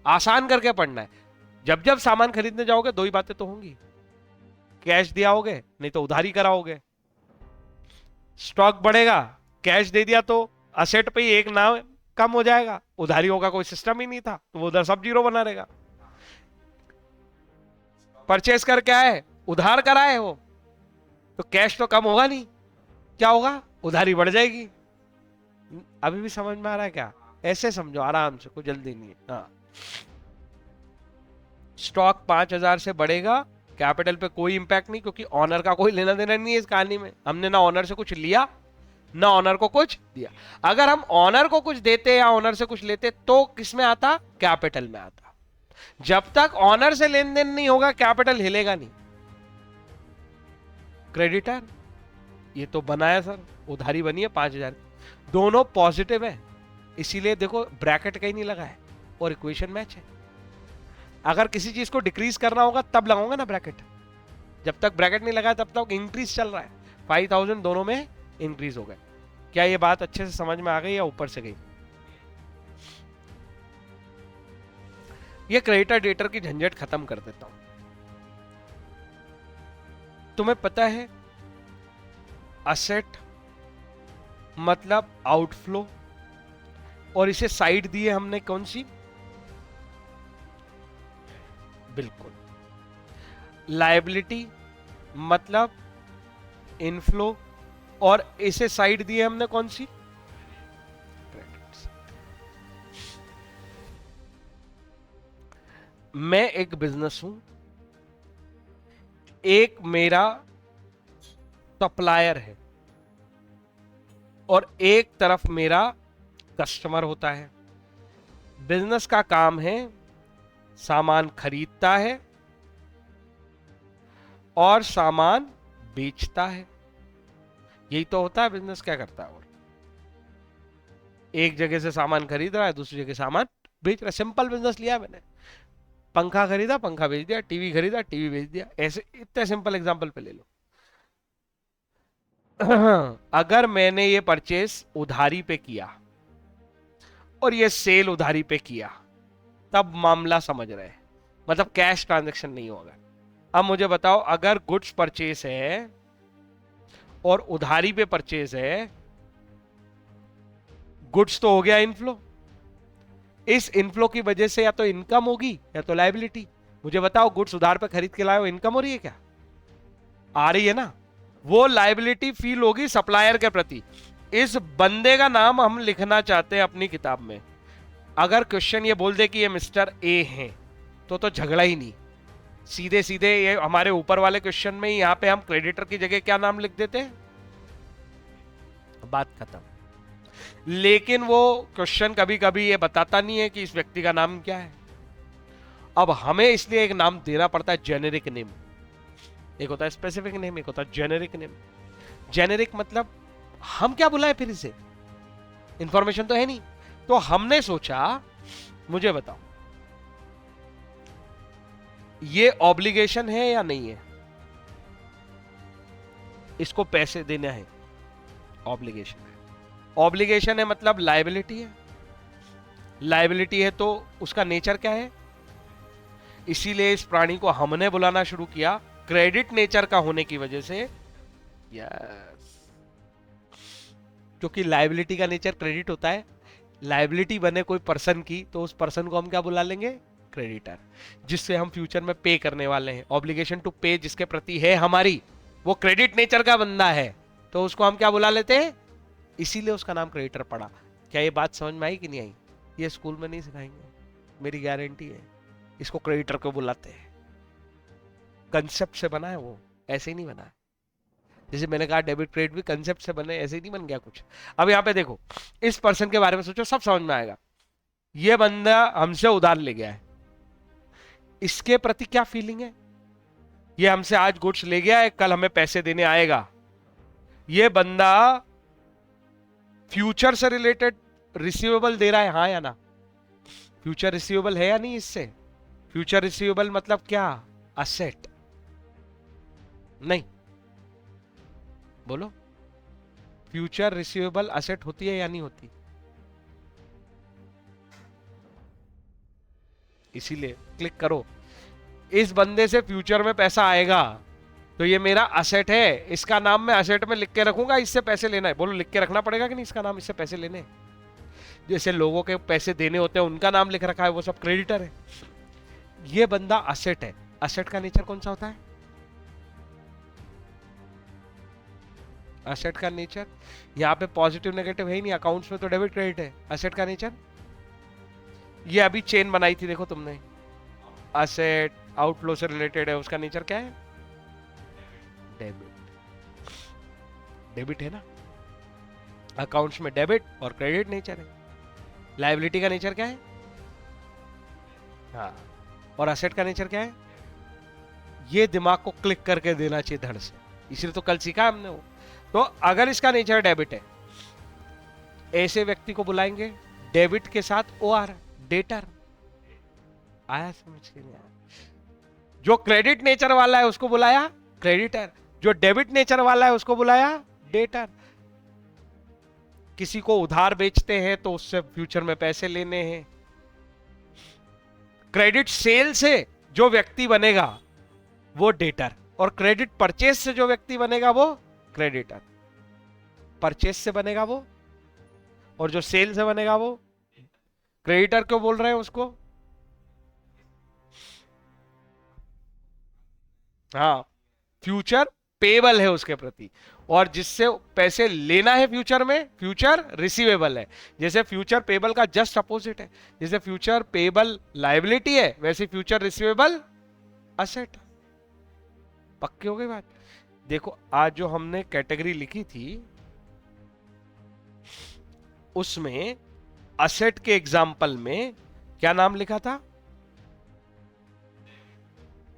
आसान करके पढ़ना है। जब जब सामान खरीदने जाओगे दो ही बातें तो होंगी, कैश दिया होगे नहीं तो उधारी कराओगे। स्टॉक बढ़ेगा, कैश दे दिया तो असेट पे ही एक नाम कम हो जाएगा, उधारियों का कोई सिस्टम ही नहीं था तो वो उधर सब जीरो बना रहेगा। परचेस कर क्या है? उधार कराए हो तो कैश तो कम होगा नहीं, क्या होगा? उधारी बढ़ जाएगी। अभी भी समझ में आ रहा है क्या? ऐसे समझो आराम से, कोई जल्दी नहीं है। हाँ, स्टॉक 5,000 से बढ़ेगा, कैपिटल पे कोई इंपैक्ट नहीं, क्योंकि ऑनर का कोई लेना देना नहीं है इस कहानी में। हमने ना ऑनर से कुछ लिया ना ऑनर को कुछ दिया। अगर हम ऑनर को कुछ देते या ऑनर से कुछ लेते तो किस में आता? कैपिटल में आता। जब तक ऑनर से लेन देन नहीं होगा कैपिटल हिलेगा नहीं। क्रेडिटर ये तो बनाया सर, उधारी बनी है 5,000, दोनों पॉजिटिव है, इसीलिए देखो ब्रैकेट कहीं नहीं लगा है और इक्वेशन मैच है। अगर किसी चीज को डिक्रीज करना होगा तब लगाऊंगा ना ब्रैकेट, जब तक ब्रैकेट नहीं लगा तब तक इंक्रीज चल रहा है। 5,000 दोनों में इंक्रीज हो गए। क्या ये बात अच्छे से समझ में आ गई या ऊपर से गई? ये क्रेडिटर डेटर की झंझट खत्म कर देता हूं। तुम्हें पता है असेट मतलब आउटफ्लो, और इसे साइड दी है हमने कौन सी? बिल्कुल। लायबिलिटी मतलब इनफ्लो, और इसे साइड दी है हमने कौन सी? क्रेडिट। मैं एक बिजनेस हूं, एक मेरा सप्लायर है और एक तरफ मेरा कस्टमर होता है। बिजनेस का काम है सामान खरीदता है और सामान बेचता है, यही तो होता है बिजनेस। क्या करता है? और एक जगह से सामान खरीद रहा है, दूसरी जगह सामान बेच रहा है। सिंपल बिजनेस लिया मैंने, पंखा खरीदा पंखा बेच दिया, टीवी खरीदा टीवी बेच दिया, ऐसे इतने सिंपल एग्जांपल पे ले लो। अगर मैंने ये परचेस उधारी पे किया और ये सेल उधारी पे किया तब मामला समझ रहे हैं, मतलब कैश ट्रांजैक्शन नहीं होगा। अब मुझे बताओ, अगर गुड्स परचेस है और उधारी पे परचेस है, गुड्स तो हो गया इनफ्लो, इस इनफ्लो की वजह से या तो इनकम होगी या तो लायबिलिटी। मुझे बताओ, गुड्स उधार पे खरीद के लाए हो, इनकम हो रही है क्या? आ रही है ना? वो लायबिलिटी फील होगी सप्लायर के प्रति। इस बंदे का नाम हम लिखना चाहते हैं अपनी किताब में। अगर क्वेश्चन ये बोल दे कि ये मिस्टर ए हैं तो झगड़ा ही नहीं, सीधे सीधे ये हमारे ऊपर वाले क्वेश्चन में ही यहां पे हम क्रेडिटर की जगह क्या नाम लिख देते हैं, बात खत्म। लेकिन वो क्वेश्चन कभी कभी ये बताता नहीं है कि इस व्यक्ति का नाम क्या है। अब हमें इसलिए एक नाम देना पड़ता है, जेनेरिक नेम। एक होता है स्पेसिफिक नेम, एक होता है जेनेरिक नेम। जेनेरिक मतलब हम क्या बुलाएं फिर इसे, इंफॉर्मेशन तो है नहीं। तो हमने सोचा, मुझे बताओ ये ऑब्लिगेशन है या नहीं है? इसको पैसे देना है, ऑब्लिगेशन है। ऑब्लिगेशन है मतलब लायबिलिटी है, लायबिलिटी है तो उसका नेचर क्या है? इसीलिए इस प्राणी को हमने बुलाना शुरू किया क्रेडिट नेचर का होने की वजह से। यस, क्योंकि लायबिलिटी का नेचर क्रेडिट होता है, लायबिलिटी बने कोई पर्सन की तो उस पर्सन को हम क्या बुला लेंगे, क्रेडिटर, जिससे हम फ्यूचर में पे करने वाले हैं। ऑब्लिगेशन टू पे जिसके प्रति है हमारी, वो क्रेडिट नेचर का बंदा है, तो उसको हम क्या बुला लेते हैं, इसीलिए उसका नाम क्रेडिटर पड़ा। क्या ये बात समझ में आई कि नहीं आई? ये स्कूल में नहीं सिखाएंगे, मेरी गारंटी है। इसको क्रेडिटर को बुलाते हैं, कंसेप्ट से बना है वो, ऐसे ही नहीं बना है। जैसे मैंने कहा डेबिट क्रेडिट भी कंसेप्ट से बने, ऐसे ही नहीं बन गया कुछ। अब यहाँ पे देखो, इस पर्सन के बारे में सोचो, सब समझ में आएगा। ये बंदा हमसे उधार ले गया है, इसके प्रति क्या फीलिंग है? ये हमसे आज गुड्स ले गया है, कल हमें पैसे देने आएगा। ये बंदा फ्यूचर से रिलेटेड रिसीवेबल दे रहा है, हाँ या ना? फ्यूचर रिसीवेबल है या नहीं इससे? फ्यूचर रिसीवेबल मतलब क्या? असेट। नहीं, बोलो, फ्यूचर रिसीवेबल असेट होती है या नहीं होती? इसीलिए क्लिक करो, इस बंदे से फ्यूचर में पैसा आएगा तो ये मेरा असेट है, इसका नाम मैं असेट में लिख के रखूंगा, इससे पैसे लेना है। बोलो, लिख के रखना पड़ेगा कि नहीं इसका नाम, इससे पैसे लेने? जैसे लोगों के पैसे देने होते हैं उनका नाम लिख रखा है, वो सब क्रेडिटर है। ये बंदा असेट है। असेट का नेचर कौन सा होता है? असेट का नेचर यहाँ पे पॉजिटिव नेगेटिव है ही नहीं, अकाउंट्स में तो डेबिट क्रेडिट है। असेट का नेचर, ये अभी चेन बनाई थी देखो तुमने, असेट आउटफ्लो से रिलेटेड है, उसका नेचर क्या है? डेबिट। डेबिट है ना, अकाउंट्स में डेबिट और क्रेडिट नेचर है। लायबिलिटी का नेचर क्या है? हाँ, और असेट का नेचर क्या है? ये दिमाग को क्लिक करके देना चाहिए धड़ से, इसलिए तो कल सीखा हमने वो। तो अगर इसका नेचर डेबिट है, ऐसे व्यक्ति को बुलाएंगे डेबिट के साथ ओआर, डेटर। आया समझ के नहीं आया? जो क्रेडिट नेचर वाला है उसको बुलाया क्रेडिटर, जो डेबिट नेचर वाला है उसको बुलाया डेटर। किसी को उधार बेचते हैं तो उससे फ्यूचर में पैसे लेने हैं। क्रेडिट सेल से जो व्यक्ति बनेगा वो डेटर, और क्रेडिट परचेस से जो व्यक्ति बनेगा वो क्रेडिटर। परचेस से बनेगा वो, और जो सेल से बनेगा वो क्रेडिटर। क्यों बोल रहे हैं उसको? हाँ, फ्यूचर पेबल है उसके प्रति, और जिससे पैसे लेना है फ्यूचर में, फ्यूचर रिसीवेबल है। जैसे फ्यूचर पेबल का जस्ट अपोजिट है, जैसे फ्यूचर पेबल लायबिलिटी है वैसे फ्यूचर रिसीवेबल असेट। पक्की हो गई बात? देखो, आज जो हमने कैटेगरी लिखी थी उसमें असेट के एग्जाम्पल में क्या नाम लिखा था?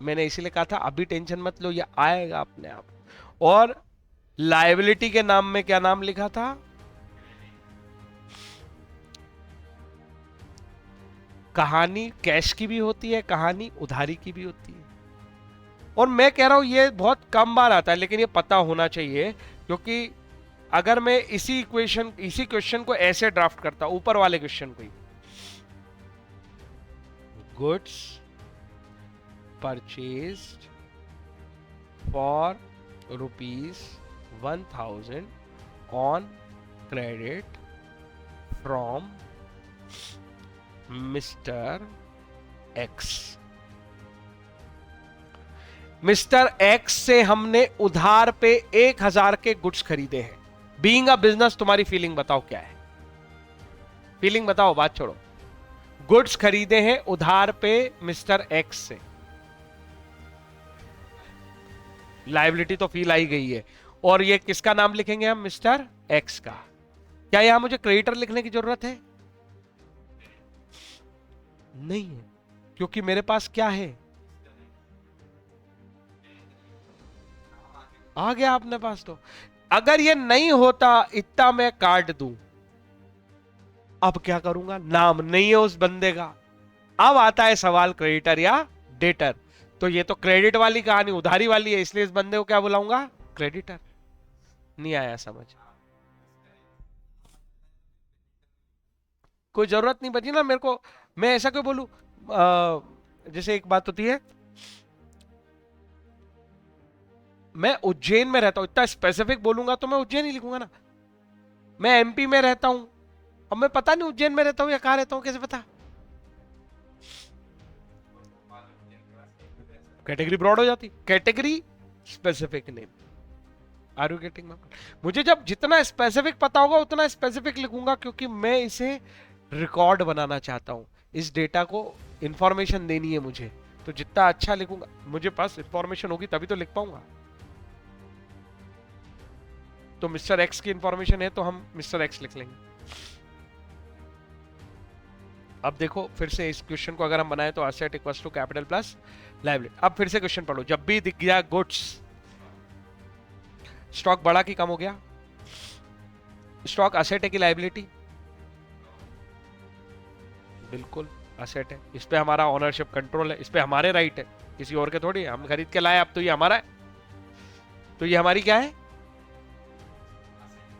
मैंने इसीलिए कहा था अभी टेंशन मत लो, ये आएगा अपने आप। और लायबिलिटी के नाम में क्या नाम लिखा था? कहानी कैश की भी होती है, कहानी उधारी की भी होती है। और मैं कह रहा हूं ये बहुत कम बार आता है, लेकिन ये पता होना चाहिए, क्योंकि अगर मैं इसी क्वेश्चन को ऐसे ड्राफ्ट करता, ऊपर वाले क्वेश्चन को ही, goods purchased for ₹1000 on credit from mister X. Mister X से हमने उधार पे 1000 के गुड्स खरीदे हैं। बीइंग अ बिजनेस, तुम्हारी फीलिंग बताओ क्या है? फीलिंग बताओ, बात छोड़ो। गुड्स खरीदे हैं उधार पे मिस्टर एक्स से, लायबिलिटी तो फील आई गई है। और ये किसका नाम लिखेंगे हम? मिस्टर एक्स का। क्या यहां मुझे क्रेडिटर लिखने की जरूरत है? नहीं है, क्योंकि मेरे पास क्या है? आ गया अपने पास। तो अगर ये नहीं होता, इतना मैं काट दूं, अब क्या करूंगा? नाम नहीं है उस बंदे का। अब आता है सवाल क्रेडिटर या डेटर। तो ये तो क्रेडिट वाली कहानी उधारी वाली है, इसलिए इस बंदे को क्या बुलाऊंगा? क्रेडिटर। नहीं आया समझ? कोई जरूरत नहीं बची ना मेरे को। मैं ऐसा क्यों बोलूं? जैसे एक बात होती है, मैं उज्जैन में रहता हूं, इतना स्पेसिफिक बोलूंगा तो मैं उज्जैन ही लिखूंगा ना। मैं एमपी में रहता हूं, अब मैं पता नहीं उज्जैन में रहता हूं या कहां रहता हूं, कैसे पता? कैटेगरी ब्रॉड हो जाती, category specific name. Are you getting? मुझे जब जितना स्पेसिफिक पता होगा उतना स्पेसिफिक लिखूंगा, क्योंकि मैं इसे रिकॉर्ड बनाना चाहता हूं, इस डेटा को इंफॉर्मेशन देनी है मुझे, तो जितना अच्छा लिखूंगा, मुझे पास इंफॉर्मेशन होगी तभी तो लिख पाऊंगा। तो मिस्टर एक्स की इंफॉर्मेशन है तो हम मिस्टर एक्स लिख लेंगे। अब देखो फिर से इस क्वेश्चन को अगर हम बनाए तो asset equals to capital plus liability. अब फिर से क्वेश्चन पढ़ो, जब भी दिख गया गुड्स, स्टॉक बढ़ा कि कम हो गया? स्टॉक एसेट है कि लायबिलिटी? बिल्कुल एसेट है, इस पे हमारा ओनरशिप कंट्रोल है, इस पे हमारे राइट है, किसी और के थोड़ी, हम खरीद के लाए, अब तो ये हमारा है, तो ये हमारी क्या है?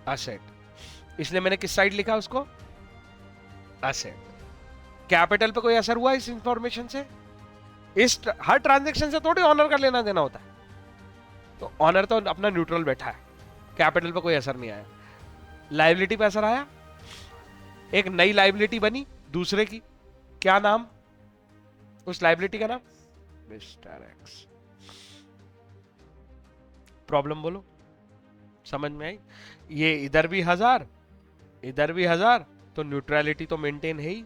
एसेट। इसलिए मैंने किस साइड लिखा उसको? एसेट। कैपिटल पे कोई असर हुआ इस इंफॉर्मेशन से? इस हर ट्रांजैक्शन से थोड़ी ऑनर का लेना देना होता है, तो ऑनर तो अपना न्यूट्रल बैठा है, कैपिटल पे कोई असर नहीं आया। लायबिलिटी पे असर आया, एक नई लायबिलिटी बनी दूसरे की, क्या नाम उस लायबिलिटी का? नाम मिस्टर एक्स। प्रॉब्लम बोलो, समझ में आई? ये इधर भी 1000 इधर भी 1000, तो न्यूट्रलिटी तो मेंटेन है ही।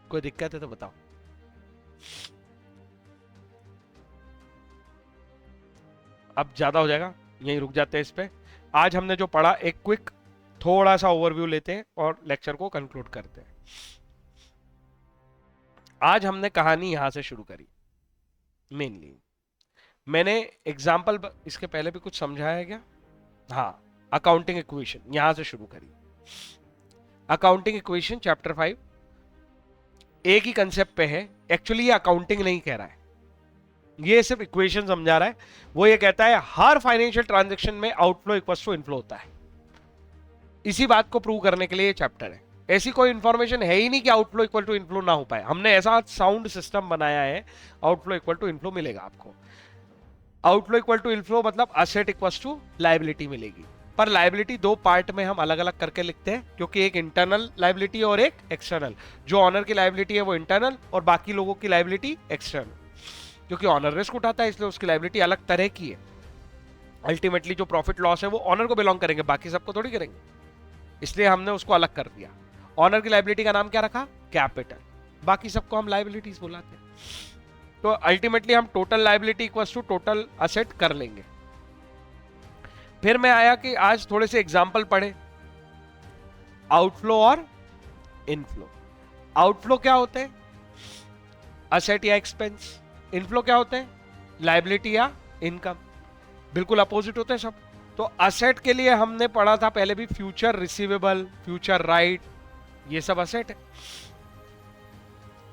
कोई दिक्कत है तो बताओ। अब ज्यादा हो जाएगा, यहीं रुक जाते हैं इस पे। आज हमने जो पढ़ा एक क्विक थोड़ा सा ओवरव्यू लेते हैं और लेक्चर को कंक्लूड करते हैं। आज हमने कहानी यहां से शुरू करी, मेनली मैंने एग्जाम्पल इसके पहले भी कुछ समझाया है क्या? हाँ, अकाउंटिंग इक्वेशन यहां से शुरू करी। अकाउंटिंग इक्वेशन चैप्टर 5 एक ही कंसेप्ट पे है, एक्चुअली ये अकाउंटिंग नहीं कह रहा है, ये सिर्फ इक्वेशन समझा रहा है। वो ये कहता है हर फाइनेंशियल ट्रांजैक्शन में आउटफ्लो इक्वल टू इनफ्लो होता है। इसी बात को प्रूव करने के लिए ये चैप्टर है। ऐसी कोई इंफॉर्मेशन है ही नहीं कि आउटफ्लो इक्वल टू इनफ्लो ना हो पाए, हमने ऐसा साउंड सिस्टम बनाया है, आउटफ्लो इक्वल टू इनफ्लो मिलेगा आपको। आउटफ्लो इक्वल टू इनफ्लो मतलब एसेट इक्वल टू लायबिलिटी मिलेगी, पर लायबिलिटी दो पार्ट में हम अलग अलग करके लिखते हैं, क्योंकि एक इंटरनल लायबिलिटी और एक एक्सटर्नल। जो ऑनर की लायबिलिटी है वो इंटरनल और बाकी लोगों की लायबिलिटी एक्सटर्नल, क्योंकि ऑनर रिस्क उठाता है इसलिए उसकी लायबिलिटी अलग तरह की है। अल्टीमेटली जो प्रॉफिट लॉस है वो ऑनर को बिलोंग करेंगे, बाकी सबको थोड़ी करेंगे, इसलिए हमने उसको अलग कर दिया। ऑनर की लायबिलिटी का नाम क्या रखा? कैपिटल, बाकी सबको हम लायबिलिटीज बुलाते हैं। तो अल्टीमेटली हम total liability equals to total asset कर लेंगे। फिर मैं आया कि आज थोड़े से एग्जाम्पल पढ़े, आउटफ्लो और इनफ्लो। आउटफ्लो क्या होते हैं? असेट या एक्सपेंस। इनफ्लो क्या होते हैं? लायबिलिटी या इनकम। बिल्कुल अपोजिट होते हैं सब। तो असेट के लिए हमने पढ़ा था पहले भी, फ्यूचर रिसीवेबल, फ्यूचर राइट, ये सब असेट है।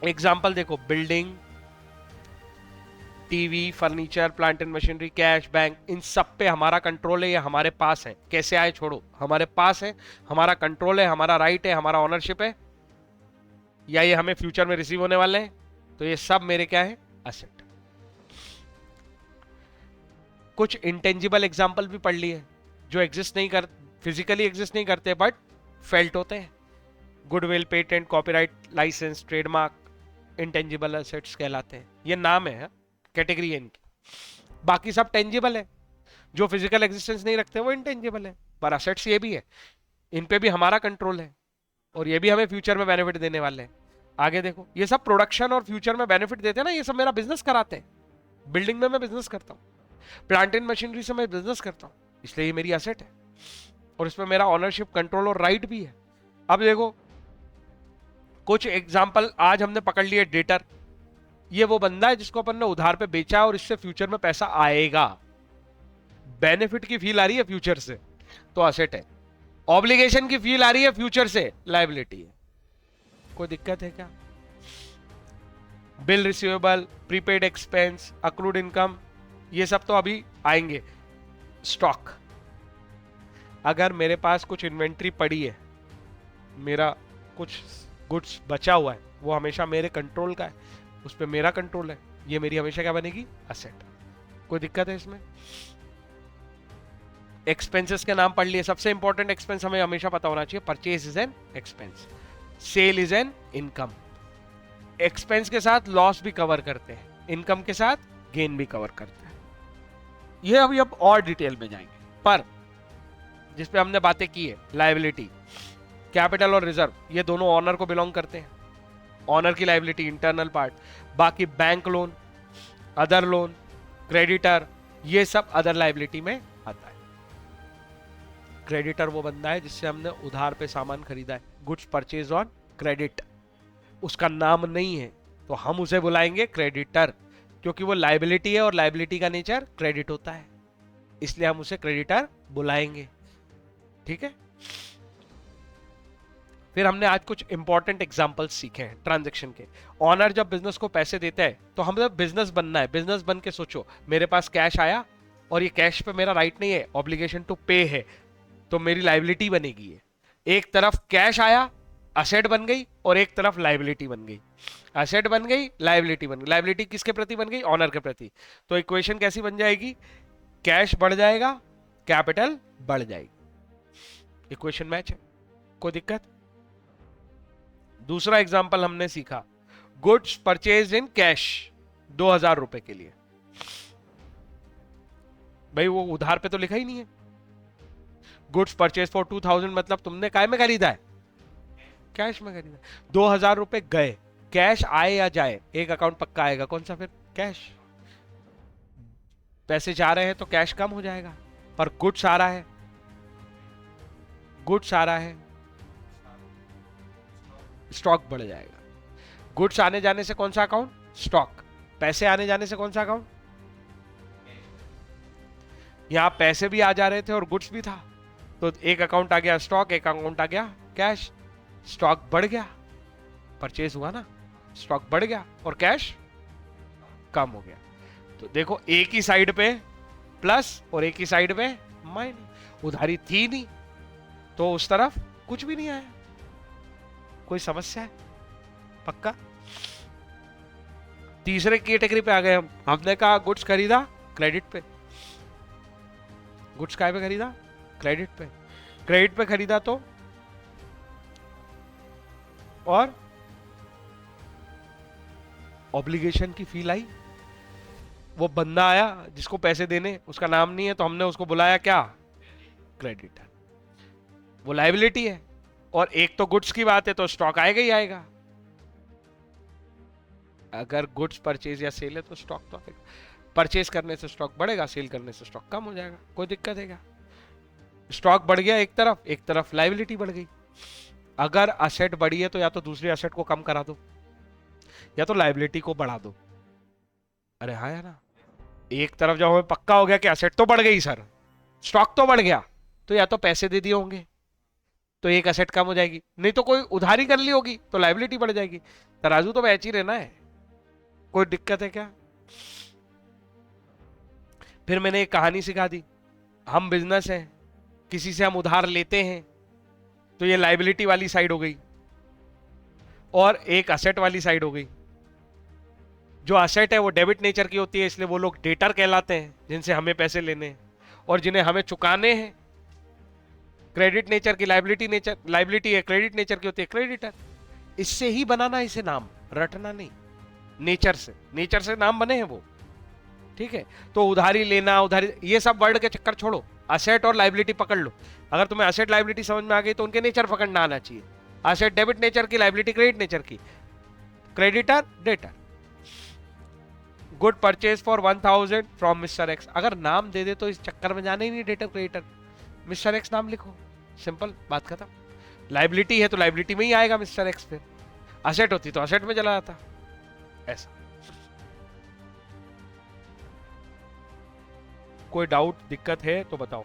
एग्जाम्पल देखो, building, TV, furniture, plant and machinery, cash, bank, इन सब पे हमारा कंट्रोल है, ये हमारे पास है। कैसे आए छोड़ो, हमारे पास है, हमारा कंट्रोल है, हमारा राइट है, हमारा ऑनरशिप है, या ये हमें फ्यूचर में रिसीव होने वाले हैं, तो ये सब मेरे क्या है? असेट। कुछ इंटेंजिबल एग्जाम्पल भी पढ़ लिए जो एग्जिस्ट नहीं कर, फिजिकली एग्जिस्ट नहीं करते बट फेल्ट होते हैं। Goodwill, patent, copyright, licence, trademark, intangible assets कहलाते हैं। ये नाम है, कैटेगरी है इनकी। बाकी सब टेंजिबल है, जो फिजिकल एग्जिस्टेंस नहीं रखते वो इंटेंजिबल है, पर असेट्स ये भी है, इन पे भी हमारा कंट्रोल है और ये भी हमें फ्यूचर में बेनिफिट देने वाले हैं। आगे देखो, ये सब प्रोडक्शन और फ्यूचर में बेनिफिट देते हैं ना, ये सब मेरा बिजनेस कराते हैं। बिल्डिंग में मैं बिजनेस करता हूँ, प्लांट एंड मशीनरी से मैं बिजनेस करता हूँ, इसलिए ये मेरी एसेट है और इसमें मेरा ऑनरशिप, कंट्रोल और राइट भी है। अब देखो कुछ एग्जांपल आज हमने पकड़ लिए। डेटर, ये वो बंदा है जिसको अपन ने उधार पे बेचा और इससे फ्यूचर में पैसा आएगा, बेनिफिट की फील आ रही है फ्यूचर से, तो एसेट है। ऑब्लिगेशन की फील आ रही है फ्यूचर से, लायबिलिटी है। कोई दिक्कत है क्या? Bill receivable, prepaid expense, accrued income, ये सब तो अभी आएंगे। स्टॉक, अगर मेरे पास कुछ इन्वेंट्री पड़ी है, मेरा कुछ गुड्स बचा हुआ है, वो हमेशा मेरे कंट्रोल का है, उस पर मेरा कंट्रोल है, ये मेरी हमेशा क्या बनेगी? एसेट। कोई दिक्कत है इसमें? एक्सपेंसेस के नाम पढ़ लिए, सबसे इंपॉर्टेंट एक्सपेंस हमें हमेशा पता होना चाहिए, purchase is an expense, sale is an income. Expense के साथ लॉस भी कवर करते हैं, इनकम के साथ गेन भी कवर करते हैं। ये अभी अब और डिटेल में जाएंगे, पर जिस पे हमने बातें की है, लायबिलिटी, कैपिटल और रिजर्व, ये दोनों ऑनर को बिलोंग करते हैं। ऑनर की लायबिलिटी इंटरनल पार्ट, बाकी bank loan, other loan, creditor, ये सब अदर लायबिलिटी में आता है। क्रेडिटर वो बंदा है जिससे हमने उधार पे सामान खरीदा है, गुड्स परचेज ऑन क्रेडिट, उसका नाम नहीं है तो हम उसे बुलाएंगे क्रेडिटर, क्योंकि वो लायबिलिटी है और लायबिलिटी का नेचर क्रेडिट होता है, इसलिए हम उसे क्रेडिटर बुलाएंगे। ठीक है, फिर हमने आज कुछ इंपॉर्टेंट एग्जांपल्स सीखे हैं ट्रांजैक्शन के। ऑनर जब बिजनेस को पैसे देता है तो हमें बिजनेस बनना है, बिजनेस बन के सोचो, मेरे पास कैश आया और ये कैश पे मेरा राइट नहीं है, ऑब्लिगेशन टू पे है, तो मेरी लायबिलिटी बनेगी। ये एक तरफ कैश आया, असेट बन गई, और एक तरफ लायबिलिटी बन गई, असेट बन गई, लायबिलिटी बन गई। लायबिलिटी किसके प्रति बन गई? ऑनर के प्रति। तो इक्वेशन कैसी बन जाएगी? कैश बढ़ जाएगा, कैपिटल बढ़ जाएगी। इक्वेशन मैच है, कोई दिक्कत? दूसरा एग्जांपल हमने सीखा, गुड्स परचेज इन कैश 2000 रुपए के लिए। भाई वो उधार पे तो लिखा ही नहीं है। गुड्स परचेज फॉर 2000 मतलब तुमने काय में खरीदा है? कैश में खरीदा। 2000 रुपए गए, कैश आए या जाए एक अकाउंट पक्का आएगा, कौन सा? फिर कैश। पैसे जा रहे हैं तो कैश कम हो जाएगा, पर गुड्स आ रहा है, गुड्स आ रहा है, स्टॉक बढ़ जाएगा। गुड्स आने जाने से कौन सा अकाउंट? स्टॉक। पैसे आने जाने से कौन सा अकाउंट? यहां पैसे भी आ जा रहे थे और गुड्स भी था, तो एक अकाउंट आ गया स्टॉक, एक अकाउंट आ गया कैश। स्टॉक बढ़ गया, परचेज हुआ ना, स्टॉक बढ़ गया और कैश कम हो गया। तो देखो एक ही साइड पे प्लस और एक ही साइड पे माइनस। उधारी थी नहीं तो उस तरफ कुछ भी नहीं आया। कोई समस्या है? पक्का? तीसरे कैटेगरी पे आ गए हम। हमने कहा गुड्स खरीदा क्रेडिट पे, गुड्स काय पे खरीदा? क्रेडिट पे। क्रेडिट पे खरीदा तो, और ऑब्लिगेशन की फी लाई। वो बंदा आया जिसको पैसे देने, उसका नाम नहीं है तो हमने उसको बुलाया क्या? क्रेडिटर। वो लायबिलिटी है, और एक तो गुड्स की बात है तो स्टॉक आएगा ही आएगा। अगर गुड्स परचेज या सेल है तो स्टॉक तो आएगा। परचेज करने से स्टॉक बढ़ेगा, सेल करने से स्टॉक कम हो जाएगा। कोई दिक्कत है क्या? स्टॉक बढ़ गया एक तरफ लायबिलिटी बढ़ गई। अगर असेट बढ़ी है तो या तो दूसरी असेट को कम करा दो या तो लायबिलिटी को बढ़ा दो। अरे हाँ या ना? एक तरफ जब हमें पक्का हो गया कि असेट तो बढ़ गई सर, स्टॉक तो बढ़ गया, तो या तो पैसे दे दिए होंगे तो एक असेट कम हो जाएगी, नहीं तो कोई उधारी कर ली होगी तो लायबिलिटी बढ़ जाएगी। तराजू तो मैच ही रहना है। कोई दिक्कत है क्या? फिर मैंने एक कहानी सिखा दी। हम बिजनेस है, किसी से हम उधार लेते हैं तो ये लायबिलिटी वाली साइड हो गई और एक असेट वाली साइड हो गई। जो असेट है वो डेबिट नेचर की होती है, इसलिए वो लोग डेटर कहलाते हैं जिनसे हमें पैसे लेने हैं, और जिन्हें हमें चुकाने हैं क्रेडिट नेचर की। लायबिलिटी है क्रेडिट नेचर की होती है, क्रेडिटर। इससे ही बनाना इसे नाम, रटना नहीं। नेचर से नाम बने हैं वो। ठीक है, तो उधारी लेना, उधारी, ये सब वर्ड के चक्कर छोड़ो, असेट और लायबिलिटी पकड़ लो। अगर तुम्हें असेट लायबिलिटी समझ में आ गई तो उनके नेचर पकड़ना आना चाहिए। असेट डेबिट नेचर की, लायबिलिटी क्रेडिट नेचर की। Creditor debtor. Good purchase for 1000 from mister x. अगर नाम दे दे तो इस चक्कर में जाना ही नहीं, डेटर क्रेडिटर। मिस्टर एक्स नाम लिखो, सिंपल, बात खत्म। लायबिलिटी है तो लायबिलिटी में ही आएगा मिस्टर एक्स, फिर असेट होती तो असेट में चला जाता। ऐसा। कोई डाउट दिक्कत है तो बताओ।